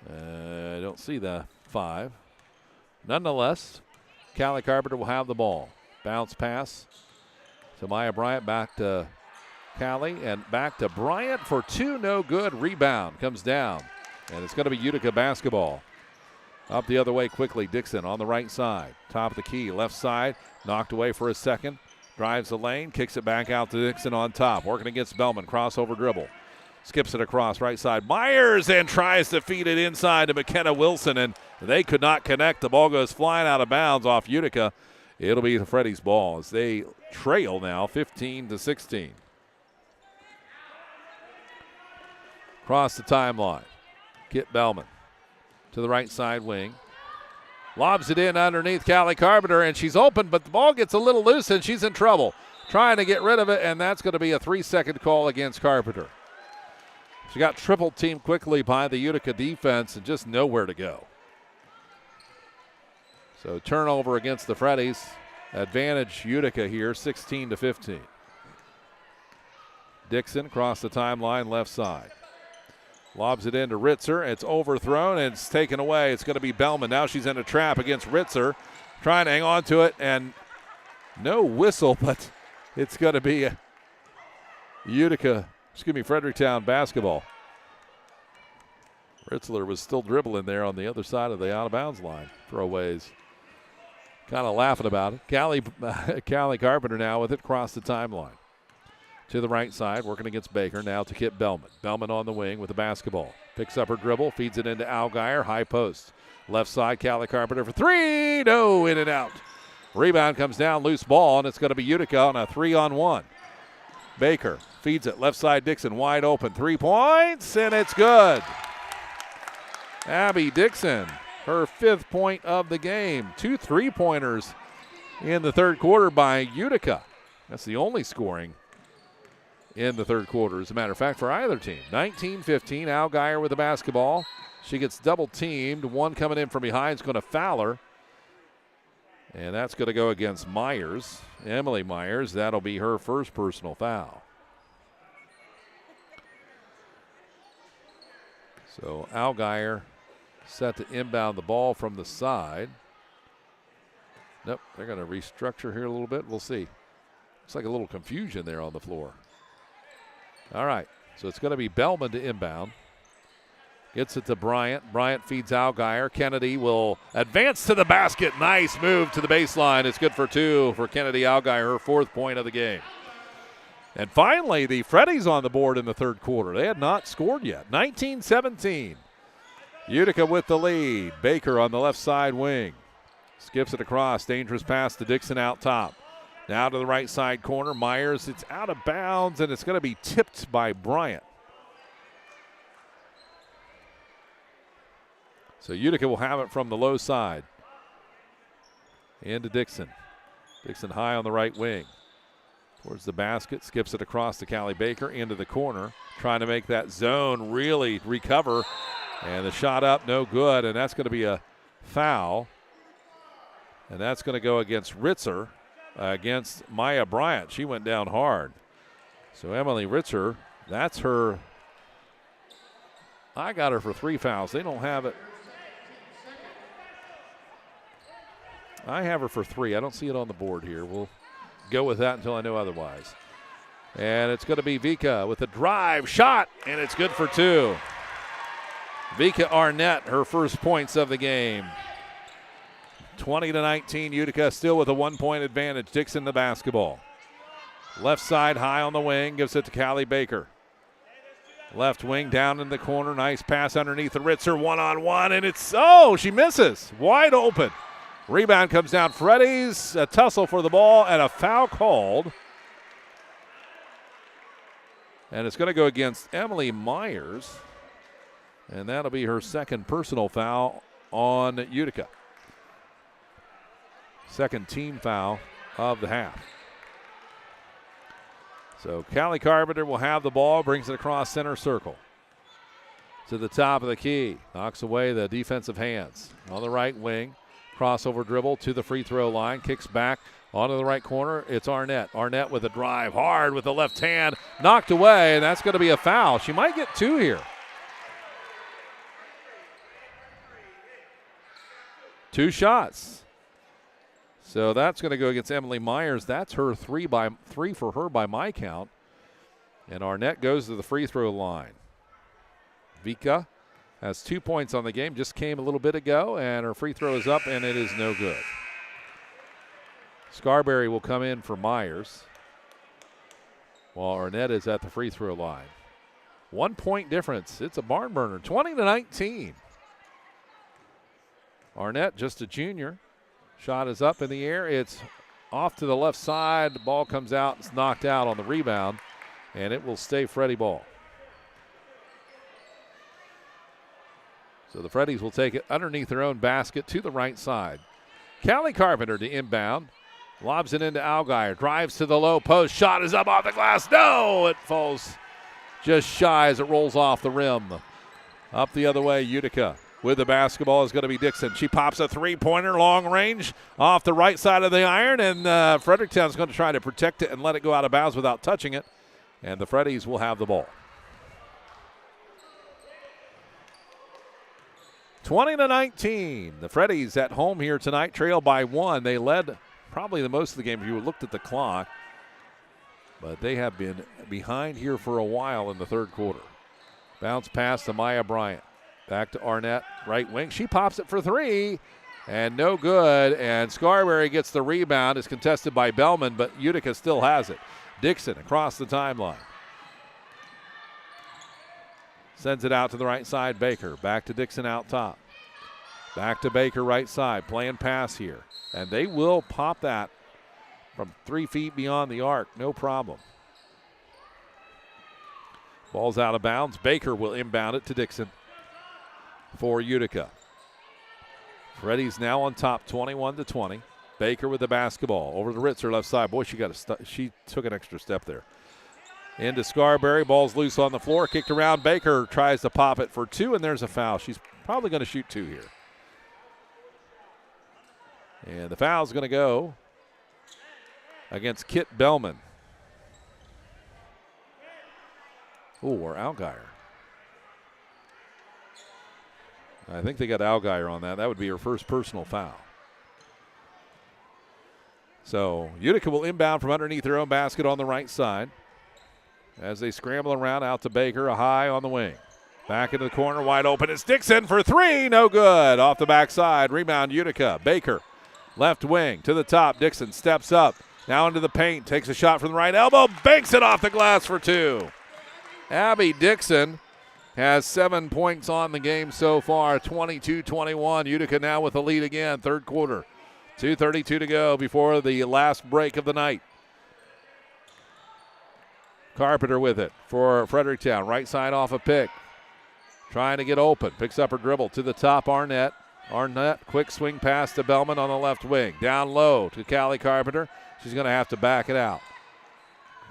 I don't see the 5. Nonetheless, Callie Carpenter will have the ball. Bounce pass to Maya Bryant, back to Callie, and back to Bryant for 2, no good. Rebound comes down, and it's going to be Utica basketball. Up the other way quickly, Dixon on the right side. Top of the key, left side, knocked away for a second. Drives the lane, kicks it back out to Dixon on top. Working against Bellman, crossover dribble. Skips it across right side. Myers and tries to feed it inside to McKenna Wilson, and they could not connect. The ball goes flying out of bounds off Utica. It'll be the Freddy's ball as they trail now 15-16. Across the timeline. Kit Bellman to the right side wing. Lobs it in underneath Callie Carpenter, and she's open, but the ball gets a little loose, and she's in trouble. Trying to get rid of it, and that's going to be a 3-second call against Carpenter. She got triple teamed quickly by the Utica defense and just nowhere to go. So turnover against the Freddies. Advantage Utica here, 16-15. Dixon across the timeline, left side. Lobs it into Ritzer. It's overthrown and it's taken away. It's going to be Bellman. Now she's in a trap against Ritzer. Trying to hang on to it, and no whistle, but it's going to be Fredericktown basketball. Ritzler was still dribbling there on the other side of the out-of-bounds line. Throwaways. Kind of laughing about it. Callie Carpenter now with it across the timeline. To the right side, working against Baker. Now to Kit Bellman. Bellman on the wing with the basketball. Picks up her dribble, feeds it into Algier. High post. Left side, Callie Carpenter for three. No, in and out. Rebound comes down, loose ball, and it's going to be Utica on a 3-on-1. Baker feeds it. Left side, Dixon wide open. 3 points, and it's good. Abby Dixon, her 5th point of the game. 2 3-pointers in the third quarter by Utica. That's the only scoring in the third quarter, as a matter of fact, for either team. 19-15, Algier with the basketball. She gets double teamed. One coming in from behind is going to foul her. And that's going to go against Myers. Emily Myers, that'll be her first personal foul. So Algier set to inbound the ball from the side. Nope, they're going to restructure here a little bit. We'll see. Looks like a little confusion there on the floor. All right, so it's going to be Bellman to inbound. Gets it to Bryant. Bryant feeds Algier. Kennedy will advance to the basket. Nice move to the baseline. It's good for 2 for Kennedy Algier, her 4th point of the game. And finally, the Freddies on the board in the third quarter. They had not scored yet. 19-17. Utica with the lead. Baker on the left side wing. Skips it across. Dangerous pass to Dixon out top. Now to the right side corner. Myers, it's out of bounds, and it's going to be tipped by Bryant. So Utica will have it from the low side. Into Dixon. Dixon high on the right wing. Towards the basket, skips it across to Callie Baker into the corner. Trying to make that zone really recover. And the shot up, no good, and that's going to be a foul. And that's going to go against Ritzer, against Maya Bryant. She went down hard. So Emily Ritzer, that's her. I got her for 3 fouls. They don't have it. I have her for 3. I don't see it on the board here. We'll go with that until I know otherwise. And it's going to be Vika with a drive shot, and it's good for 2. Vika Arnett, her first points of the game. 20-19, Utica still with a 1-point advantage. Dixon the basketball. Left side high on the wing, gives it to Callie Baker. Left wing down in the corner, nice pass underneath the Ritzer, 1-on-1, and it's, she misses. Wide open. Rebound comes down. Freddy's a tussle for the ball and a foul called. And it's going to go against Emily Myers. And that'll be her 2nd personal foul on Utica. 2nd team foul of the half. So Callie Carpenter will have the ball, brings it across center circle. To the top of the key. Knocks away the defensive hands. On the right wing. Crossover dribble to the free throw line. Kicks back onto the right corner. It's Arnett. Arnett with a drive. Hard with the left hand. Knocked away, and that's going to be a foul. She might get 2 here. 2 shots. So that's going to go against Emily Myers. That's her 3 for her by my count. And Arnett goes to the free throw line. Vika has 2 points on the game. Just came a little bit ago, and her free throw is up, and it is no good. Scarberry will come in for Myers, while Arnett is at the free throw line. 1 point difference. It's a barn burner, 20-19. Arnett, just a junior. Shot is up in the air. It's off to the left side. The ball comes out. It's knocked out on the rebound, and it will stay Freddie ball. So the Freddies will take it underneath their own basket to the right side. Callie Carpenter to inbound. Lobs it into Allgaier. Drives to the low post. Shot is up off the glass. No! It falls just shy as it rolls off the rim. Up the other way, Utica with the basketball is going to be Dixon. She pops a three-pointer, long range, off the right side of the iron, and Fredericktown's going to try to protect it and let it go out of bounds without touching it, and the Freddies will have the ball. 20-19. The Freddies at home here tonight, trail by 1. They led probably the most of the game if you looked at the clock, but they have been behind here for a while in the third quarter. Bounce pass to Maya Bryant. Back to Arnett, right wing. She pops it for 3, and no good. And Scarberry gets the rebound. It's contested by Bellman, but Utica still has it. Dixon across the timeline. Sends it out to the right side, Baker. Back to Dixon out top. Back to Baker right side, playing pass here. And they will pop that from 3 feet beyond the arc, no problem. Ball's out of bounds. Baker will inbound it to Dixon for Utica. Freddy's now on top, 21-20. Baker with the basketball over to Ritzer left side. Boy, she took an extra step there. Into Scarberry, ball's loose on the floor, kicked around. Baker tries to pop it for 2, and there's a foul. She's probably going to shoot 2 here. And the foul's going to go against Kit Bellman. Or Allgaier. I think they got Allgaier on that. That would be her first personal foul. So Utica will inbound from underneath their own basket on the right side as they scramble around out to Baker, a high on the wing. Back into the corner, wide open. It's Dixon for 3, no good. Off the backside, rebound Utica. Baker, left wing to the top. Dixon steps up, now into the paint, takes a shot from the right elbow, banks it off the glass for 2. Abby Dixon has 7 points on the game so far, 22-21. Utica now with the lead again, third quarter. 2:32 to go before the last break of the night. Carpenter with it for Fredericktown. Right side off a pick. Trying to get open. Picks up her dribble to the top, Arnett. Arnett, quick swing pass to Bellman on the left wing. Down low to Callie Carpenter. She's going to have to back it out.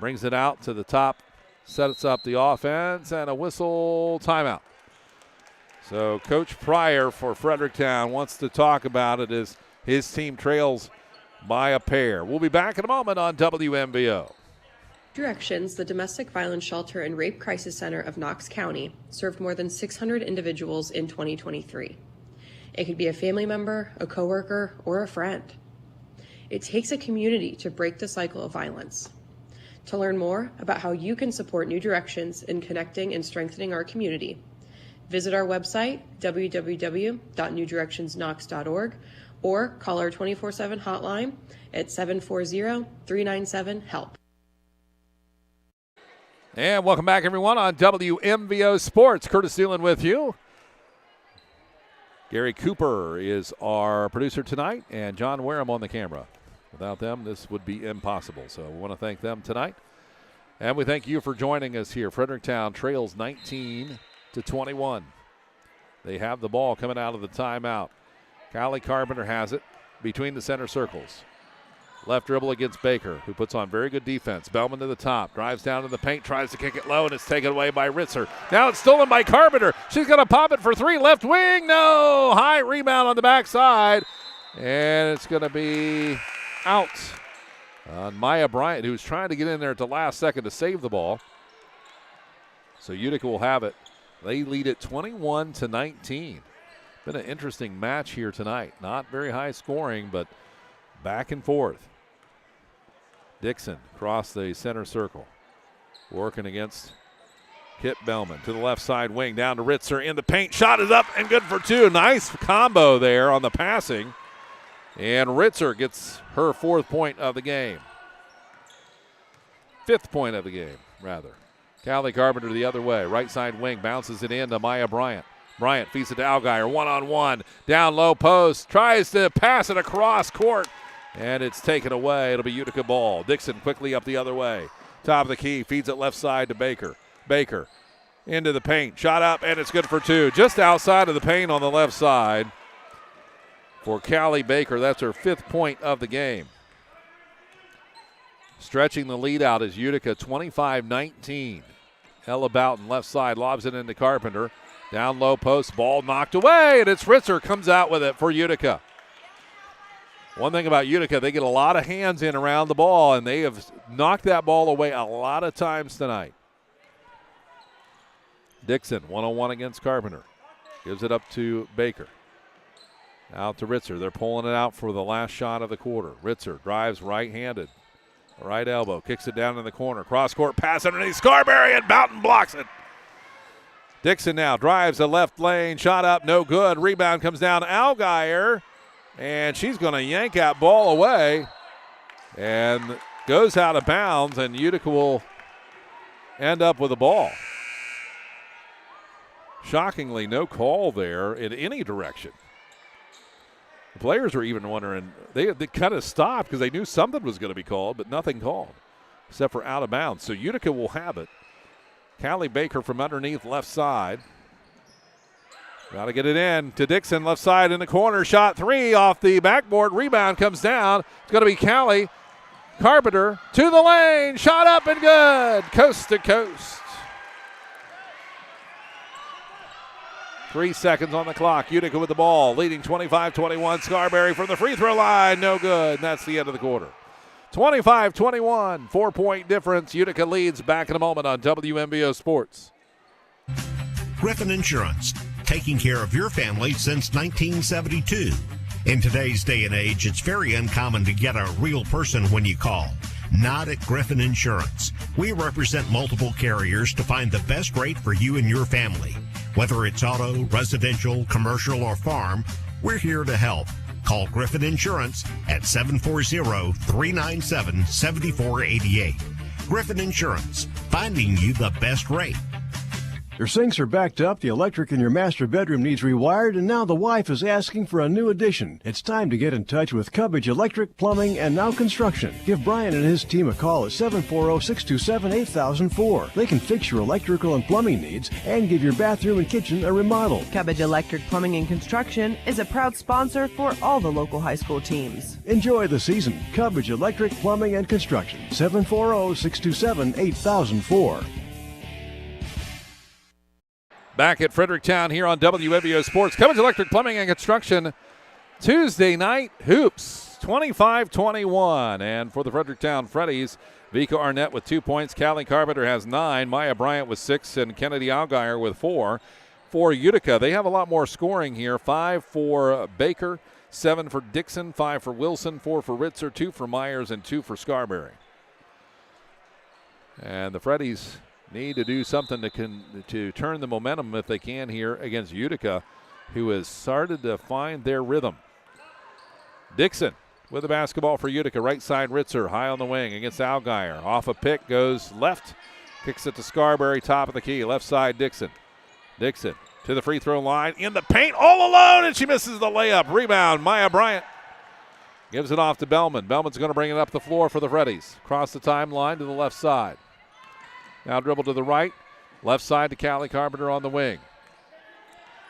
Brings it out to the top. Sets up the offense and a whistle timeout. So Coach Pryor for Fredericktown wants to talk about it as his team trails by a pair. We'll be back in a moment on WMVO. Directions, the Domestic Violence Shelter and Rape Crisis Center of Knox County served more than 600 individuals in 2023. It could be a family member, a coworker, or a friend. It takes a community to break the cycle of violence. To learn more about how you can support New Directions in connecting and strengthening our community, visit our website, www.newdirectionsknox.org, or call our 24/7 hotline at 740-397-HELP. And welcome back, everyone, on WMVO Sports. Curtis Dillon with you. Gary Cooper is our producer tonight, and John Wareham on the camera. Without them, this would be impossible. So we want to thank them tonight. And we thank you for joining us here. Fredericktown trails 19-21. They have the ball coming out of the timeout. Callie Carpenter has it between the center circles. Left dribble against Baker, who puts on very good defense. Bellman to the top, drives down to the paint, tries to kick it low, and it's taken away by Ritzer. Now it's stolen by Carpenter. She's going to pop it for 3, left wing. No! High rebound on the backside. And it's going to be out on Maya Bryant, who's trying to get in there at the last second to save the ball. So Utica will have it. They lead it 21-19. Been an interesting match here tonight. Not very high scoring, but back and forth. Dixon across the center circle. Working against Kit Bellman to the left side wing. Down to Ritzer in the paint. Shot is up and good for 2. Nice combo there on the passing. And Ritzer gets her 4th point of the game. 5th point of the game, rather. Callie Carpenter the other way. Right side wing bounces it in to Maya Bryant. Bryant feeds it to Allgaier. One-on-one. Down low post. Tries to pass it across court. And it's taken away. It'll be Utica ball. Dixon quickly up the other way. Top of the key. Feeds it left side to Baker. Baker into the paint. Shot up, and it's good for two. Just outside of the paint on the left side for Callie Baker. That's her 5th point of the game. Stretching the lead out is Utica 25-19. Ella Boughton left side lobs it into Carpenter. Down low post, ball knocked away, and it's Ritzer comes out with it for Utica. One thing about Utica, they get a lot of hands in around the ball, and they have knocked that ball away a lot of times tonight. Dixon, one-on-one against Carpenter. Gives it up to Baker. Out to Ritzer. They're pulling it out for the last shot of the quarter. Ritzer drives right-handed. Right elbow, kicks it down in the corner. Cross-court pass underneath Scarberry, and Boughton blocks it. Dixon now drives the left lane. Shot up, no good. Rebound comes down to Allgaier, and she's going to yank that ball away and goes out of bounds, and Utica will end up with the ball. Shockingly, no call there in any direction. The players were even wondering, they kind of stopped because they knew something was going to be called, but nothing called except for out of bounds. So Utica will have it. Callie Baker from underneath left side. Got to get it in to Dixon, left side in the corner. Shot 3 off the backboard. Rebound comes down. It's going to be Callie Carpenter to the lane. Shot up and good. Coast to coast. 3 seconds on the clock. Utica with the ball, leading 25-21. Scarberry from the free throw line, no good. And that's the end of the quarter. 25-21, 4-point difference. Utica leads. Back in a moment on WMBO Sports. Griffin Insurance, taking care of your family since 1972. In today's day and age, it's very uncommon to get a real person when you call. Not at Griffin Insurance. We represent multiple carriers to find the best rate for you and your family. Whether it's auto, residential, commercial, or farm, we're here to help. Call Griffin Insurance at 740-397-7488. Griffin Insurance, finding you the best rate. Your sinks are backed up, the electric in your master bedroom needs rewired, and now the wife is asking for a new addition. It's time to get in touch with Cubbage Electric, Plumbing, and Now Construction. Give Brian and his team a call at 740-627-8004. They can fix your electrical and plumbing needs and give your bathroom and kitchen a remodel. Cubbage Electric Plumbing and Construction is a proud sponsor for all the local high school teams. Enjoy the season. Cubbage Electric, Plumbing, and Construction. 740-627-8004. Back at Fredericktown here on WMBO Sports. Cubbage Electric Plumbing and Construction. Tuesday night hoops, 25-21. And for the Fredericktown Freddies, Vika Arnett with 2 points. Callie Carpenter has 9. Maya Bryant with 6. And Kennedy Allgaier with 4. For Utica, they have a lot more scoring here. 5 for Baker, 7 for Dixon, 5 for Wilson, 4 for Ritzer, 2 for Myers, and 2 for Scarberry. And the Freddies need to do something to turn the momentum if they can here against Utica, who has started to find their rhythm. Dixon with the basketball for Utica. Right side Ritzer, high on the wing against Allgaier. Off a pick, goes left, kicks it to Scarberry, top of the key. Left side Dixon. Dixon to the free throw line, in the paint, all alone, and she misses the layup. Rebound, Maya Bryant. Gives it off to Bellman. Bellman's going to bring it up the floor for the Freddies. Across the timeline to the left side. Now dribble to the right. Left side to Callie Carpenter on the wing.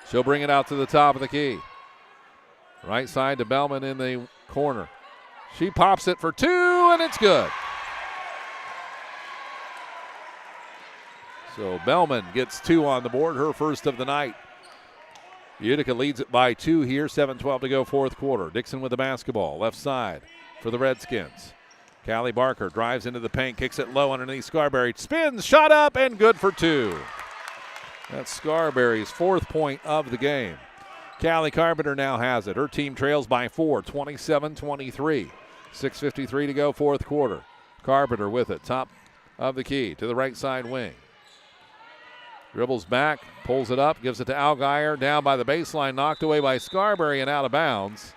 She'll bring it out to the top of the key. Right side to Bellman in the corner. She pops it for 2, and it's good. So Bellman gets 2 on the board, her first of the night. Utica leads it by 2 here, 7:12 to go, fourth quarter. Dixon with the basketball, left side for the Redskins. Callie Barker drives into the paint, kicks it low underneath Scarberry. Spins, shot up, and good for 2. That's Scarberry's 4th point of the game. Callie Carpenter now has it. Her team trails by 4, 27-23. 6:53 to go, fourth quarter. Carpenter with it, top of the key to the right side wing. Dribbles back, pulls it up, gives it to Allgaier. Down by the baseline, knocked away by Scarberry and out of bounds.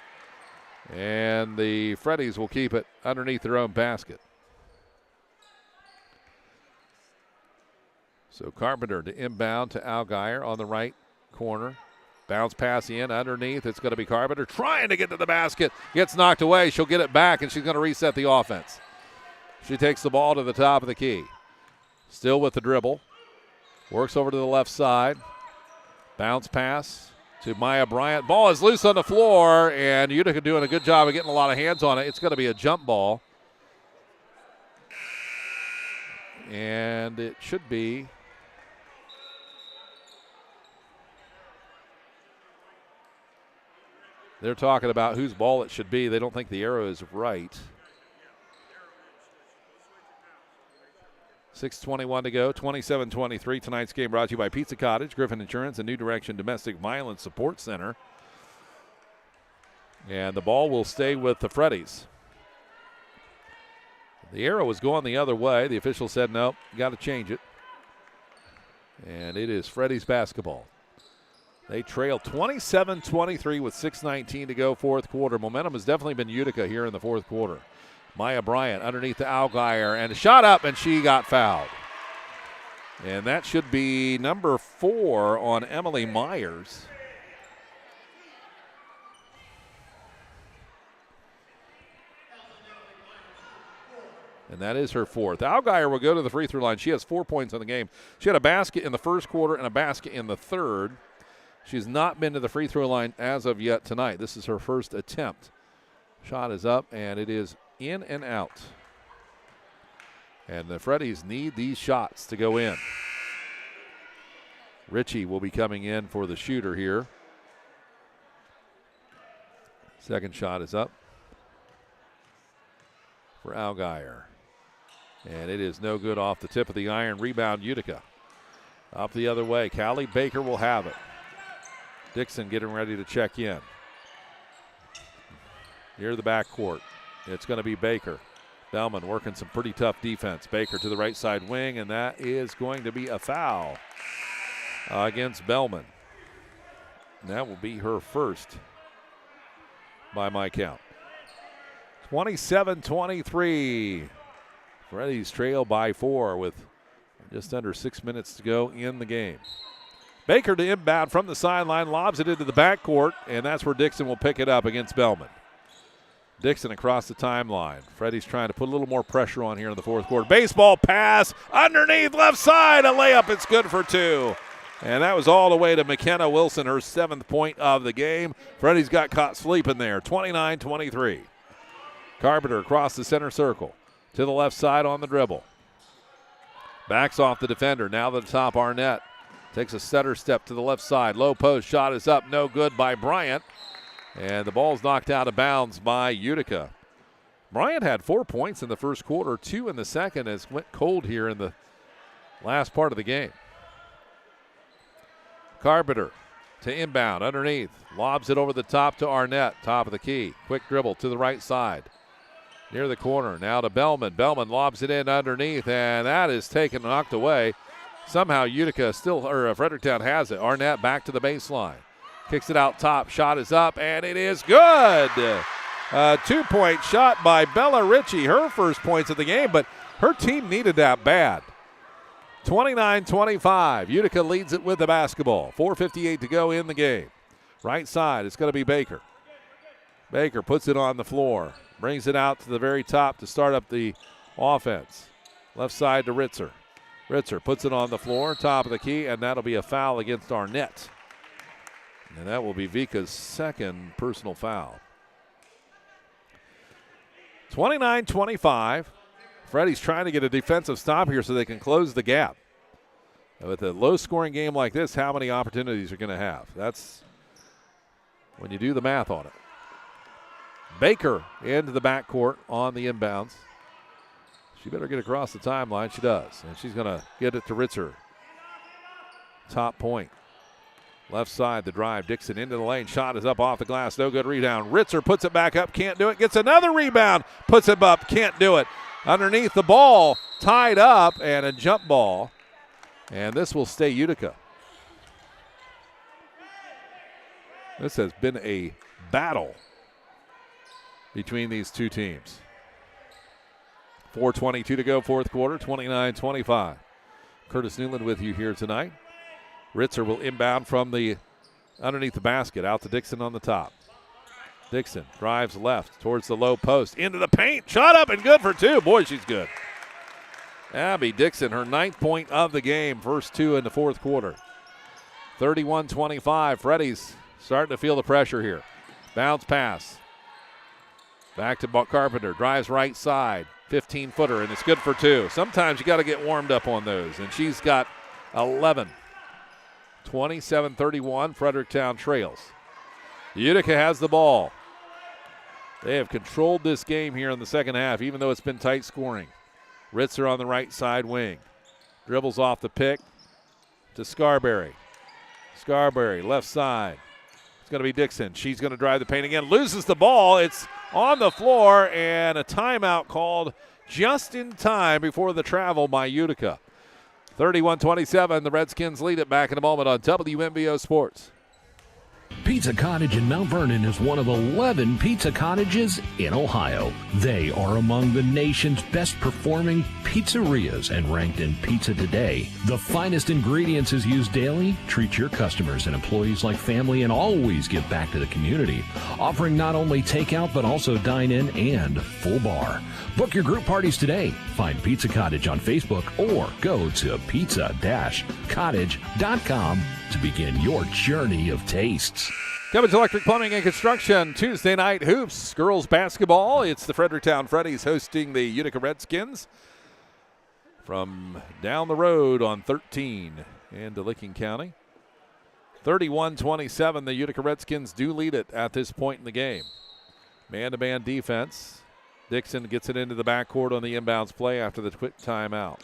And the Freddies will keep it underneath their own basket. So Carpenter to inbound to Allgaier on the right corner. Bounce pass in underneath. It's going to be Carpenter trying to get to the basket. Gets knocked away. She'll get it back, and she's going to reset the offense. She takes the ball to the top of the key. Still with the dribble. Works over to the left side. Bounce pass to Maya Bryant. Ball is loose on the floor, and Utica doing a good job of getting a lot of hands on it. It's going to be a jump ball. And it should be they're talking about whose ball it should be. They don't think the arrow is right. 6:21 to go, 27-23. Tonight's game brought to you by Pizza Cottage, Griffin Insurance, and New Direction Domestic Violence Support Center. And the ball will stay with the Freddies. The arrow was going the other way. The official said, nope, got to change it. And it is Freddies basketball. They trail 27-23 with 6:19 to go, fourth quarter. Momentum has definitely been Utica here in the fourth quarter. Maya Bryant underneath the Allgaier, and a shot up, and she got fouled. And that should be number 4 on Emily Myers. And that is her 4th. Allgaier will go to the free throw line. She has 4 points in the game. She had a basket in the first quarter and a basket in the third. She's not been to the free throw line as of yet tonight. This is her first attempt. Shot is up, and it is in and out. And the Freddies need these shots to go in. Ritchie will be coming in for the shooter here. Second shot is up for Allgaier. And it is no good off the tip of the iron. Rebound Utica. Up the other way. Callie Baker will have it. Dixon getting ready to check in. Near the backcourt. It's going to be Baker. Bellman working some pretty tough defense. Baker to the right side wing, and that is going to be a foul against Bellman. And that will be her first by my count. 27-23. Freddies trail by 4 with just under 6 minutes to go in the game. Baker to inbound from the sideline, lobs it into the backcourt, and that's where Dixon will pick it up against Bellman. Dixon across the timeline. Freddies trying to put a little more pressure on here in the fourth quarter. Baseball pass underneath left side, a layup. It's good for 2. And that was all the way to McKenna Wilson, her 7th point of the game. Freddies got caught sleeping there, 29-23. Carpenter across the center circle to the left side on the dribble. Backs off the defender. Now to the top, Arnett. Takes a stutter step to the left side. Low post shot is up. No good by Bryant. And the ball's knocked out of bounds by Utica. Bryant had 4 points in the first quarter, 2 in the second, as went cold here in the last part of the game. Carpenter to inbound underneath. Lobs it over the top to Arnett. Top of the key. Quick dribble to the right side. Near the corner. Now to Bellman. Bellman lobs it in underneath, and that is taken, knocked away. Somehow Utica Fredericktown has it. Arnett back to the baseline. Kicks it out top. Shot is up, and it is good. A 2-point shot by Bella Ritchie. Her first points of the game, but her team needed that bad. 29-25. Utica leads it with the basketball. 4:58 to go in the game. Right side, it's going to be Baker. Baker puts it on the floor. Brings it out to the very top to start up the offense. Left side to Ritzer. Ritzer puts it on the floor, top of the key, and that'll be a foul against Arnett. And that will be Vika's second personal foul. 29-25. Freddy's trying to get a defensive stop here so they can close the gap. With a low-scoring game like this, how many opportunities are going to have? That's when you do the math on it. Baker into the backcourt on the inbounds. She better get across the timeline. She does. And she's going to get it to Ritzer. Top point. Left side, the drive. Dixon into the lane. Shot is up off the glass. No good rebound. Ritzer puts it back up. Can't do it. Gets another rebound. Puts it up. Can't do it. Underneath the ball. Tied up and a jump ball. And this will stay Utica. This has been a battle between these two teams. 4:22 to go, fourth quarter, 29-25. Curtis Newland with you here tonight. Ritzer will inbound from the underneath the basket, out to Dixon on the top. Dixon drives left towards the low post, into the paint, shot up and good for two. Boy, she's good. Abby Dixon, her 9th point of the game, first 2 in the fourth quarter. 31-25, Freddy's starting to feel the pressure here. Bounce pass. Back to Carpenter, drives right side, 15-footer, and it's good for 2. Sometimes you got to get warmed up on those, and she's got 11. 27-31, Fredericktown trails. Utica has the ball. They have controlled this game here in the second half, even though it's been tight scoring. Ritzer on the right side wing. Dribbles off the pick to Scarberry. Scarberry, left side. It's going to be Dixon. She's going to drive the paint again. Loses the ball. It's on the floor, and a timeout called just in time before the travel by Utica. 31-27, the Redskins lead it. Back in a moment on WMBO Sports. Pizza Cottage in Mount Vernon is one of 11 pizza cottages in Ohio. They are among the nation's best performing pizzerias and ranked in Pizza Today. The finest ingredients is used daily. Treat your customers and employees like family and always give back to the community. Offering not only takeout but also dine-in and full bar. Book your group parties today. Find Pizza Cottage on Facebook or go to pizza-cottage.com to begin your journey of tastes. Cubbage Electric Plumbing and Construction, Tuesday night hoops, girls basketball. It's the Fredericktown Freddies hosting the Utica Redskins from down the road on 13 into Licking County. 31-27, the Utica Redskins do lead it at this point in the game. Man-to-man defense. Dixon gets it into the backcourt on the inbounds play after the quick timeout.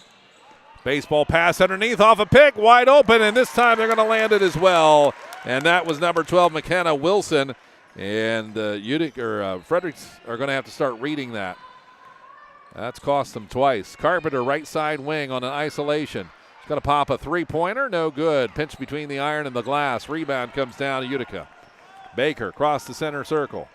Baseball pass underneath off a pick, wide open, and this time they're going to land it as well. And that was number 12, McKenna Wilson. And Fredericks are going to have to start reading that. That's cost them twice. Carpenter, right side wing on an isolation. She's going to pop a three-pointer, no good. Pinch between the iron and the glass. Rebound comes down to Utica. Baker across the center circle.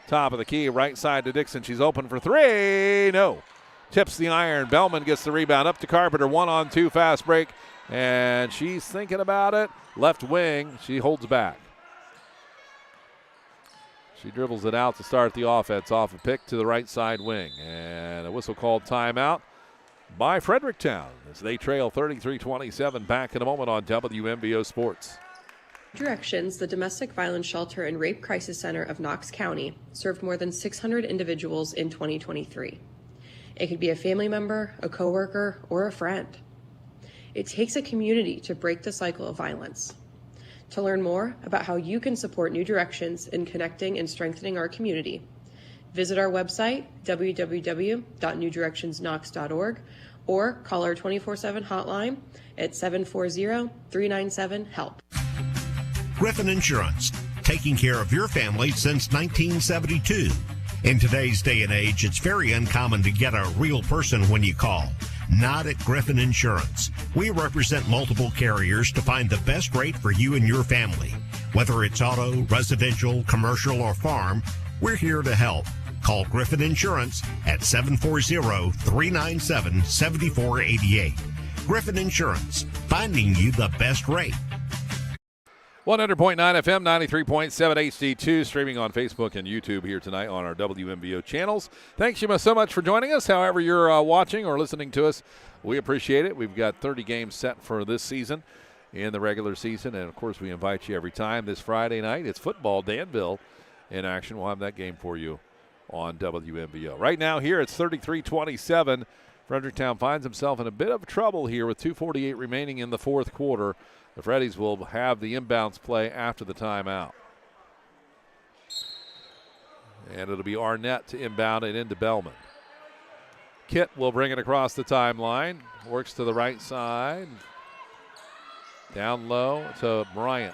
Top of the key, right side to Dixon. She's open for three. No. Tips the iron. Bellman gets the rebound up to Carpenter. 1-on-2 fast break. And she's thinking about it. Left wing. She holds back. She dribbles it out to start the offense off a pick to the right side wing. And a whistle called timeout by Fredericktown as they trail 33-27. Back in a moment on WMBO Sports. Directions, the Domestic Violence Shelter and Rape Crisis Center of Knox County, served more than 600 individuals in 2023. It could be a family member, a coworker, or a friend. It takes a community to break the cycle of violence. To learn more about how you can support New Directions in connecting and strengthening our community, visit our website, www.newdirectionsknox.org, or call our 24/7 hotline at 740-397-HELP. Griffin Insurance, taking care of your family since 1972. In today's day and age, it's very uncommon to get a real person when you call. Not at Griffin Insurance. We represent multiple carriers to find the best rate for you and your family. Whether it's auto, residential, commercial, or farm, we're here to help. Call Griffin Insurance at 740-397-7488. Griffin Insurance, finding you the best rate. 100.9 FM, 93.7 HD2, streaming on Facebook and YouTube here tonight on our WMBO channels. Thanks you so much for joining us. However you're watching or listening to us, we appreciate it. We've got 30 games set for this season in the regular season, and, of course, we invite you every time. This Friday night, it's football, Danville in action. We'll have that game for you on WMBO. Right now here, it's 33-27. Fredericktown finds himself in a bit of trouble here with 2:48 remaining in the fourth quarter. The Freddies will have the inbounds play after the timeout. And it'll be Arnett to inbound it into Bellman. Kitt will bring it across the timeline. Works to the right side. Down low to Bryant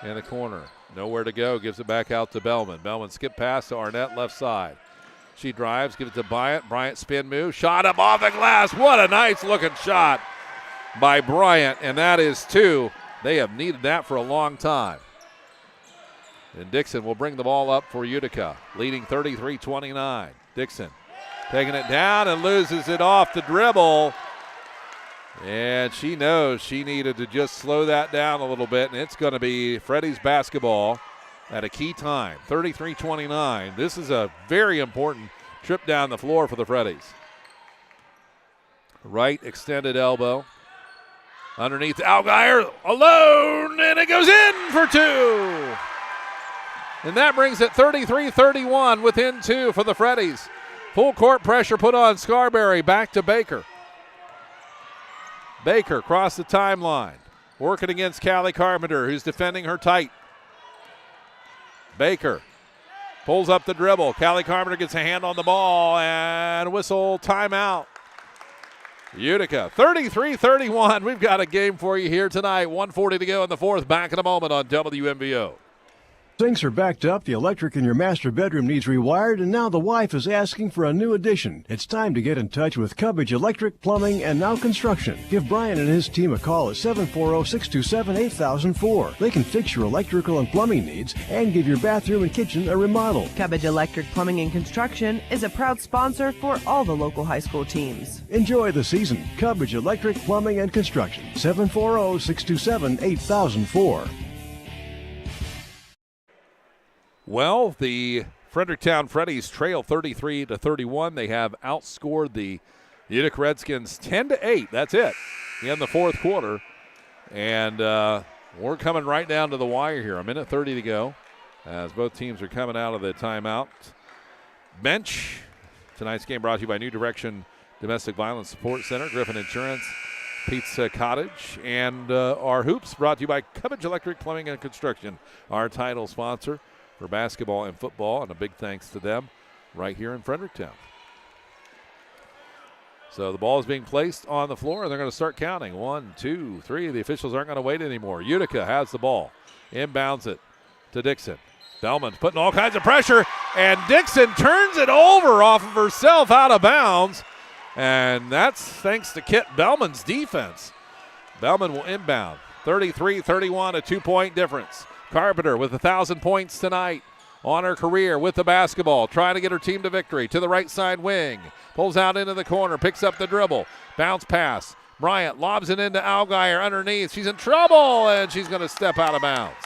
in the corner. Nowhere to go. Gives it back out to Bellman. Bellman skip pass to Arnett left side. She drives. Gives it to Bryant. Bryant spin move. Shot up off the glass. What a nice looking shot by Bryant, and that is two. They have needed that for a long time. And Dixon will bring the ball up for Utica, leading 33-29. Dixon taking it down and loses it off the dribble. And she knows she needed to just slow that down a little bit, and it's going to be Freddie's basketball at a key time, 33-29. This is a very important trip down the floor for the Freddies. Right extended elbow. Underneath Allgaier, alone, and it goes in for two. And that brings it 33-31, within two for the Freddies. Full court pressure put on Scarberry, back to Baker. Baker across the timeline, working against Callie Carpenter, who's defending her tight. Baker pulls up the dribble. Callie Carpenter gets a hand on the ball and whistle timeout. Utica, 33-31. We've got a game for you here tonight. 1:40 to go in the fourth. Back in a moment on WMVO. Sinks are backed up, the electric in your master bedroom needs rewired, and now the wife is asking for a new addition. It's time to get in touch with Cubbage Electric, Plumbing, and Now Construction. Give Brian and his team a call at 740-627-8004. They can fix your electrical and plumbing needs and give your bathroom and kitchen a remodel. Cubbage Electric Plumbing and Construction is a proud sponsor for all the local high school teams. Enjoy the season. Cubbage Electric, Plumbing, and Construction. 740-627-8004. Well, the Fredericktown Freddies trail 33-31. They have outscored the Utica Redskins 10-8. That's it in the fourth quarter. And we're coming right down to the wire here. A minute 30 to go as both teams are coming out of the timeout bench. Tonight's game brought to you by New Direction Domestic Violence Support Center, Griffin Insurance, Pizza Cottage, and our hoops brought to you by Cubbage Electric Plumbing and Construction, our title sponsor for basketball and football, and a big thanks to them right here in Fredericktown. So the ball is being placed on the floor, and they're going to start counting. 1, 2, 3. The officials aren't going to wait anymore. Utica has the ball. Inbounds it to Dixon. Bellman's putting all kinds of pressure, and Dixon turns it over off of herself out of bounds, and that's thanks to Kit Bellman's defense. Bellman will inbound. 33-31, a 2-point difference. Carpenter with 1,000 points tonight on her career with the basketball, trying to get her team to victory. To the right side wing, pulls out into the corner, picks up the dribble, bounce pass. Bryant lobs it into Allgaier underneath. She's in trouble, and she's going to step out of bounds.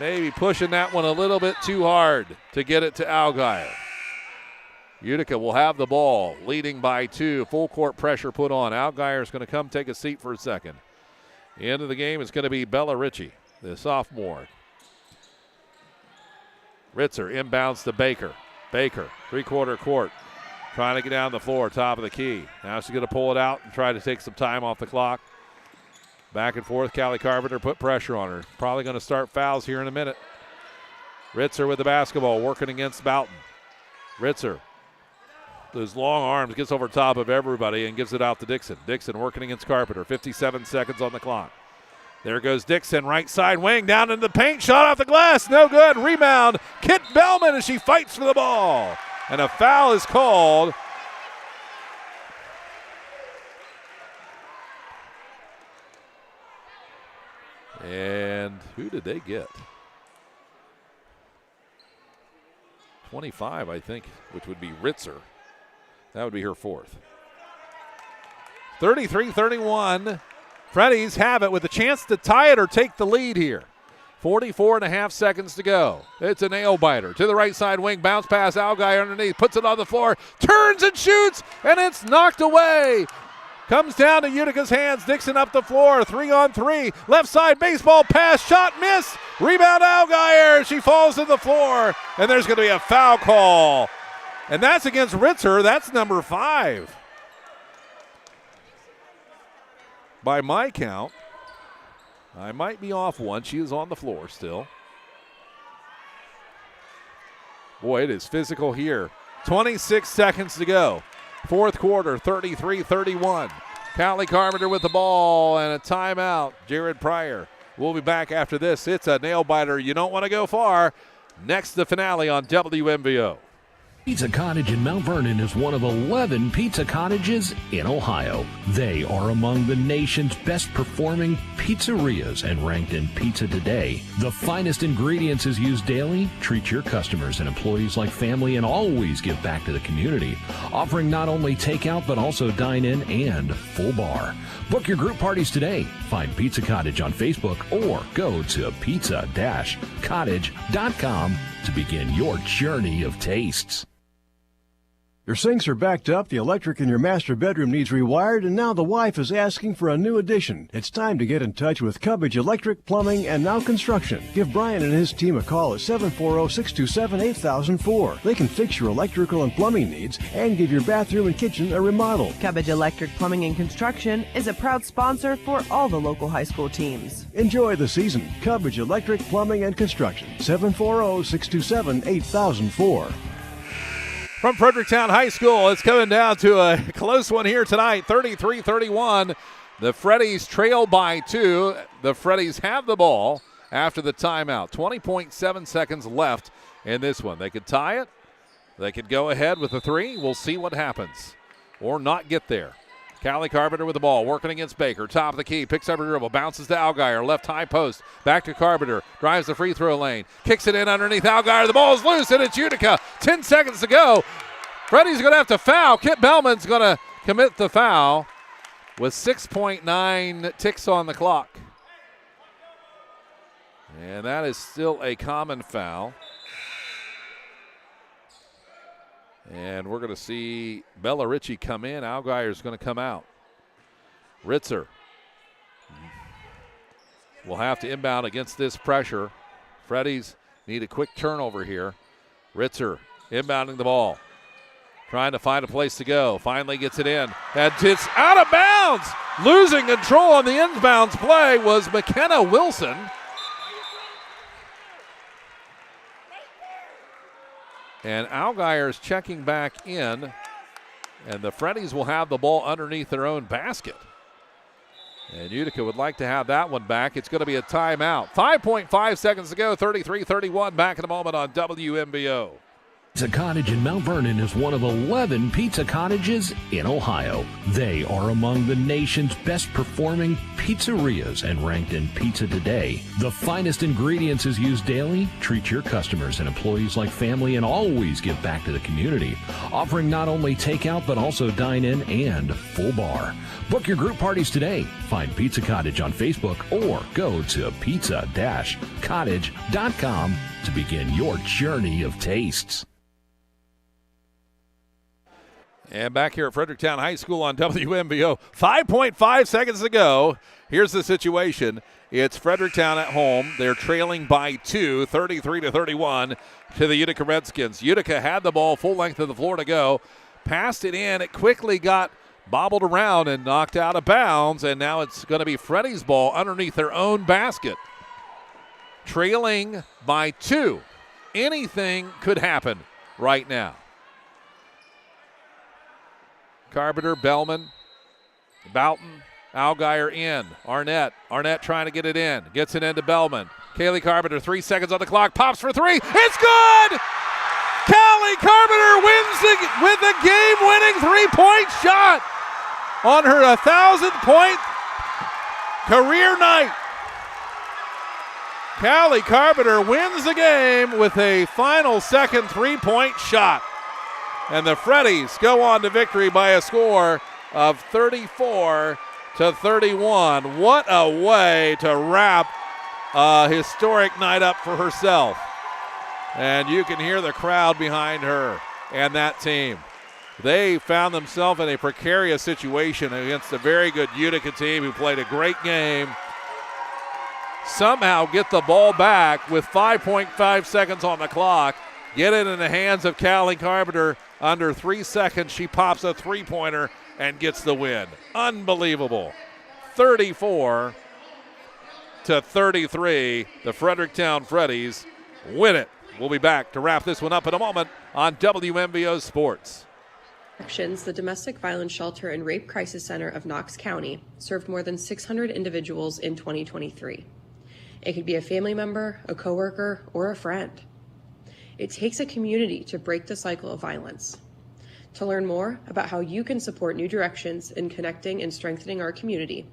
Maybe pushing that one a little bit too hard to get it to Allgaier. Utica will have the ball, leading by 2. Full court pressure put on. Allgaier is going to come take a seat for a second. The end of the game is going to be Bella Ritchie, the sophomore. Ritzer inbounds to Baker. Baker, three-quarter court, trying to get down the floor, top of the key. Now she's going to pull it out and try to take some time off the clock. Back and forth, Callie Carpenter put pressure on her. Probably going to start fouls here in a minute. Ritzer with the basketball, working against Boughton. Ritzer, those long arms, gets over top of everybody and gives it out to Dixon. Dixon working against Carpenter, 57 seconds on the clock. There goes Dixon, right side wing, down into the paint, shot off the glass, no good. Rebound, Kit Bellman as she fights for the ball. And a foul is called. And who did they get? 25, I think, which would be Ritzer. That would be her fourth. 33-31. Freddies have it with a chance to tie it or take the lead here. 44.5 seconds to go. It's a nail biter. To the right side wing, bounce pass, Allgaier underneath, puts it on the floor, turns and shoots, and it's knocked away. Comes down to Utica's hands. Dixon up the floor, 3-on-3. Left side baseball pass, shot, miss. Rebound Allgaier. She falls to the floor, and there's going to be a foul call. And that's against Ritzer. That's number 5. By my count, I might be off one. She is on the floor still. Boy, it is physical here. 26 seconds to go. Fourth quarter, 33-31. Callie Carpenter with the ball and a timeout. Jared Pryor. We'll be back after this. It's a nail biter. You don't want to go far. Next, the finale on WMVO. Pizza Cottage in Mount Vernon is one of 11 pizza cottages in Ohio. They are among the nation's best performing pizzerias and ranked in Pizza Today. The finest ingredients is used daily. Treat your customers and employees like family and always give back to the community. Offering not only takeout but also dine-in and full bar. Book your group parties today. Find Pizza Cottage on Facebook or go to pizza-cottage.com to begin your journey of tastes. Your sinks are backed up, the electric in your master bedroom needs rewired, and now the wife is asking for a new addition. It's time to get in touch with Cubbage Electric, Plumbing, and Now Construction. Give Brian and his team a call at 740-627-8004. They can fix your electrical and plumbing needs and give your bathroom and kitchen a remodel. Cubbage Electric Plumbing and Construction is a proud sponsor for all the local high school teams. Enjoy the season. Cubbage Electric, Plumbing, and Construction. 740-627-8004. From Fredericktown High School, it's coming down to a close one here tonight, 33-31. The Freddies trail by 2. The Freddies have the ball after the timeout. 20.7 seconds left in this one. They could tie it. They could go ahead with a 3. We'll see what happens. Or not get there. Callie Carpenter with the ball, working against Baker. Top of the key, picks up a dribble, bounces to Allgaier, left high post, back to Carpenter, drives the free throw lane, kicks it in underneath Allgaier. The ball is loose, and it's Utica. 10 seconds to go. Freddie's going to have to foul. Kit Bellman's going to commit the foul with 6.9 ticks on the clock. And that is still a common foul. And we're going to see Bella Ritchie come in. Allgaier's going to come out. Ritzer will have to inbound against this pressure. Freddies need a quick turnover here. Ritzer inbounding the ball. Trying to find a place to go. Finally gets it in. And it's out of bounds. Losing control on the inbounds play was McKenna Wilson. And Allgaier's checking back in, and the Freddies will have the ball underneath their own basket. And Utica would like to have that one back. It's going to be a timeout. 5.5 seconds to go, 33-31. Back in a moment on WMBO. Pizza Cottage in Mount Vernon is one of 11 pizza cottages in Ohio. They are among the nation's best performing pizzerias and ranked in Pizza Today. The finest ingredients is used daily. Treat your customers and employees like family and always give back to the community. Offering not only takeout but also dine-in and full bar. Book your group parties today. Find Pizza Cottage on Facebook or go to pizza-cottage.com to begin your journey of tastes. And back here at Fredericktown High School on WMBO, 5.5 seconds to go. Here's the situation. It's Fredericktown at home. They're trailing by 2, 33-31 to the Utica Redskins. Utica had the ball full length of the floor to go. Passed it in. It quickly got bobbled around and knocked out of bounds, and now it's going to be Freddie's ball underneath their own basket. Trailing by 2. Anything could happen right now. Carpenter, Bellman, Boughton, Allgaier in. Arnett trying to get it in. Gets it into Bellman. Kaylee Carpenter, 3 seconds on the clock. Pops for 3. It's good! Callie Carpenter wins with a game-winning three-point shot on her 1,000-point career night. Callie Carpenter wins the game with a final second three-point shot. And the Freddies go on to victory by a score of 34-31. What a way to wrap a historic night up for herself. And you can hear the crowd behind her and that team. They found themselves in a precarious situation against a very good Utica team who played a great game. Somehow get the ball back with 5.5 seconds on the clock. Get it in the hands of Callie Carpenter. Under 3 seconds, she pops a three-pointer and gets the win. Unbelievable. 34-33. The Fredericktown Freddies win it. We'll be back to wrap this one up in a moment on WMBO Sports. The Domestic Violence Shelter and Rape Crisis Center of Knox County served more than 600 individuals in 2023. It could be a family member, a coworker, or a friend. It takes a community to break the cycle of violence. To learn more about how you can support New Directions in connecting and strengthening our community,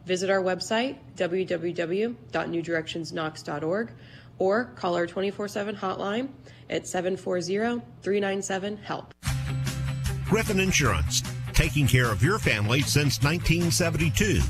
visit our website, www.newdirectionsknox.org, or call our 24/7 hotline at 740-397-HELP. Griffin Insurance, taking care of your family since 1972.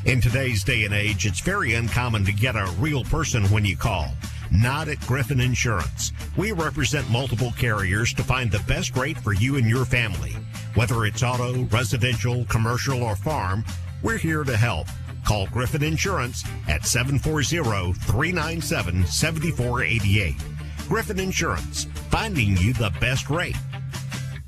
In today's day and age, it's very uncommon to get a real person when you call. Not at Griffin Insurance. We represent multiple carriers to find the best rate for you and your family. Whether it's auto, residential, commercial, or farm, we're here to help. Call Griffin Insurance at 740-397-7488. Griffin Insurance, finding you the best rate.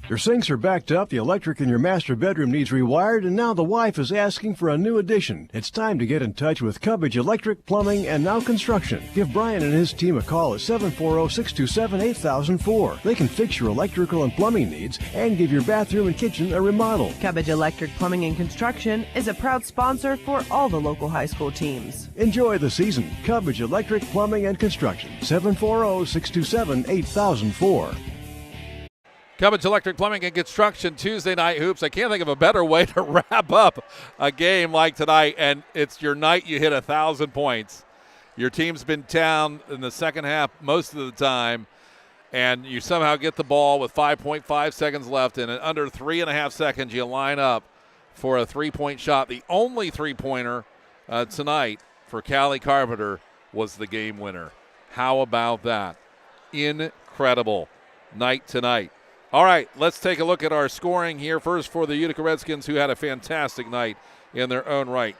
Your sinks are backed up, the electric in your master bedroom needs rewired, and now the wife is asking for a new addition. It's time to get in touch with Cubbage Electric, Plumbing, and Now Construction. Give Brian and his team a call at 740-627-8004. They can fix your electrical and plumbing needs and give your bathroom and kitchen a remodel. Cubbage Electric Plumbing and Construction is a proud sponsor for all the local high school teams. Enjoy the season. Cubbage Electric, Plumbing, and Construction. 740-627-8004. Cubbage Electric Plumbing and Construction, Tuesday night hoops. I can't think of a better way to wrap up a game like tonight, and it's your night you hit 1,000 points. Your team's been down in the second half most of the time, and you somehow get the ball with 5.5 seconds left, and in under 3.5 seconds you line up for a three-point shot. The only three-pointer tonight for Callie Carpenter was the game winner. How about that? Incredible night tonight. All right, let's take a look at our scoring here. First for the Utica Redskins, who had a fantastic night in their own right.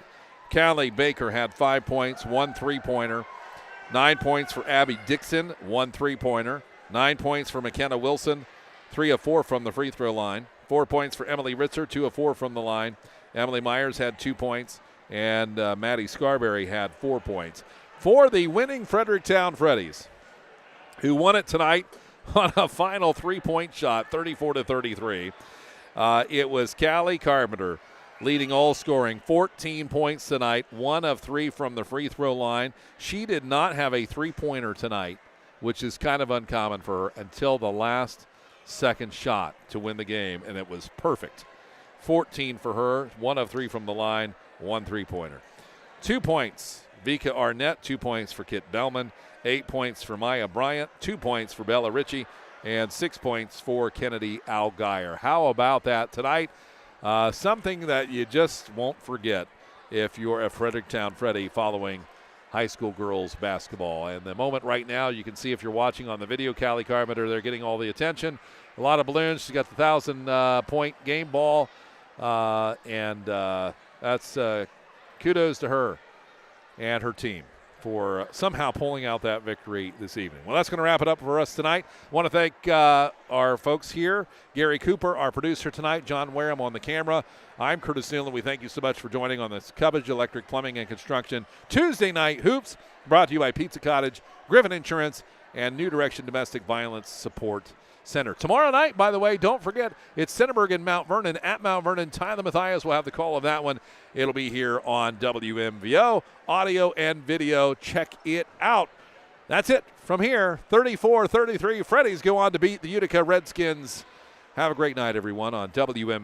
Callie Baker had 5 points, 1 three-pointer. 9 points for Abby Dixon, 1 three-pointer. 9 points for McKenna Wilson, 3 of 4 from the free throw line. 4 points for Emily Ritzer, 2 of 4 from the line. Emily Myers had 2 points, and Maddie Scarberry had 4 points. For the winning Fredericktown Freddies, who won it tonight on a final three-point shot, 34-33. It was Callie Carpenter leading all scoring, 14 points tonight, 1 of 3 from the free throw line. She did not have a three-pointer tonight, which is kind of uncommon for her, until the last second shot to win the game, and it was perfect. 14 for her, 1 of 3 from the line, 1 three-pointer. 2 points, Vika Arnett, 2 points for Kit Bellman. 8 points for Maya Bryant, 2 points for Bella Ritchie, and 6 points for Kennedy Algeyer. How about that tonight? Something that you just won't forget if you're a Fredericktown Freddy following high school girls basketball. And the moment right now, you can see if you're watching on the video, Callie Carpenter, they're getting all the attention. A lot of balloons. She's got the 1,000-point game ball, and that's kudos to her and her team for somehow pulling out that victory this evening. Well, that's going to wrap it up for us tonight. I want to thank our folks here, Gary Cooper, our producer tonight, John Wareham on the camera. I'm Curtis Newland. We thank you so much for joining on this Cubbage Electric Plumbing and Construction Tuesday night hoops, brought to you by Pizza Cottage, Griffin Insurance, and New Direction Domestic Violence Support Center. Tomorrow night, by the way, don't forget, it's Centerburg and Mount Vernon. At Mount Vernon, Tyler Mathias will have the call of that one. It'll be here on WMVO, audio and video. Check it out. That's it from here. 34-33. Freddies go on to beat the Utica Redskins. Have a great night, everyone, on WMVO.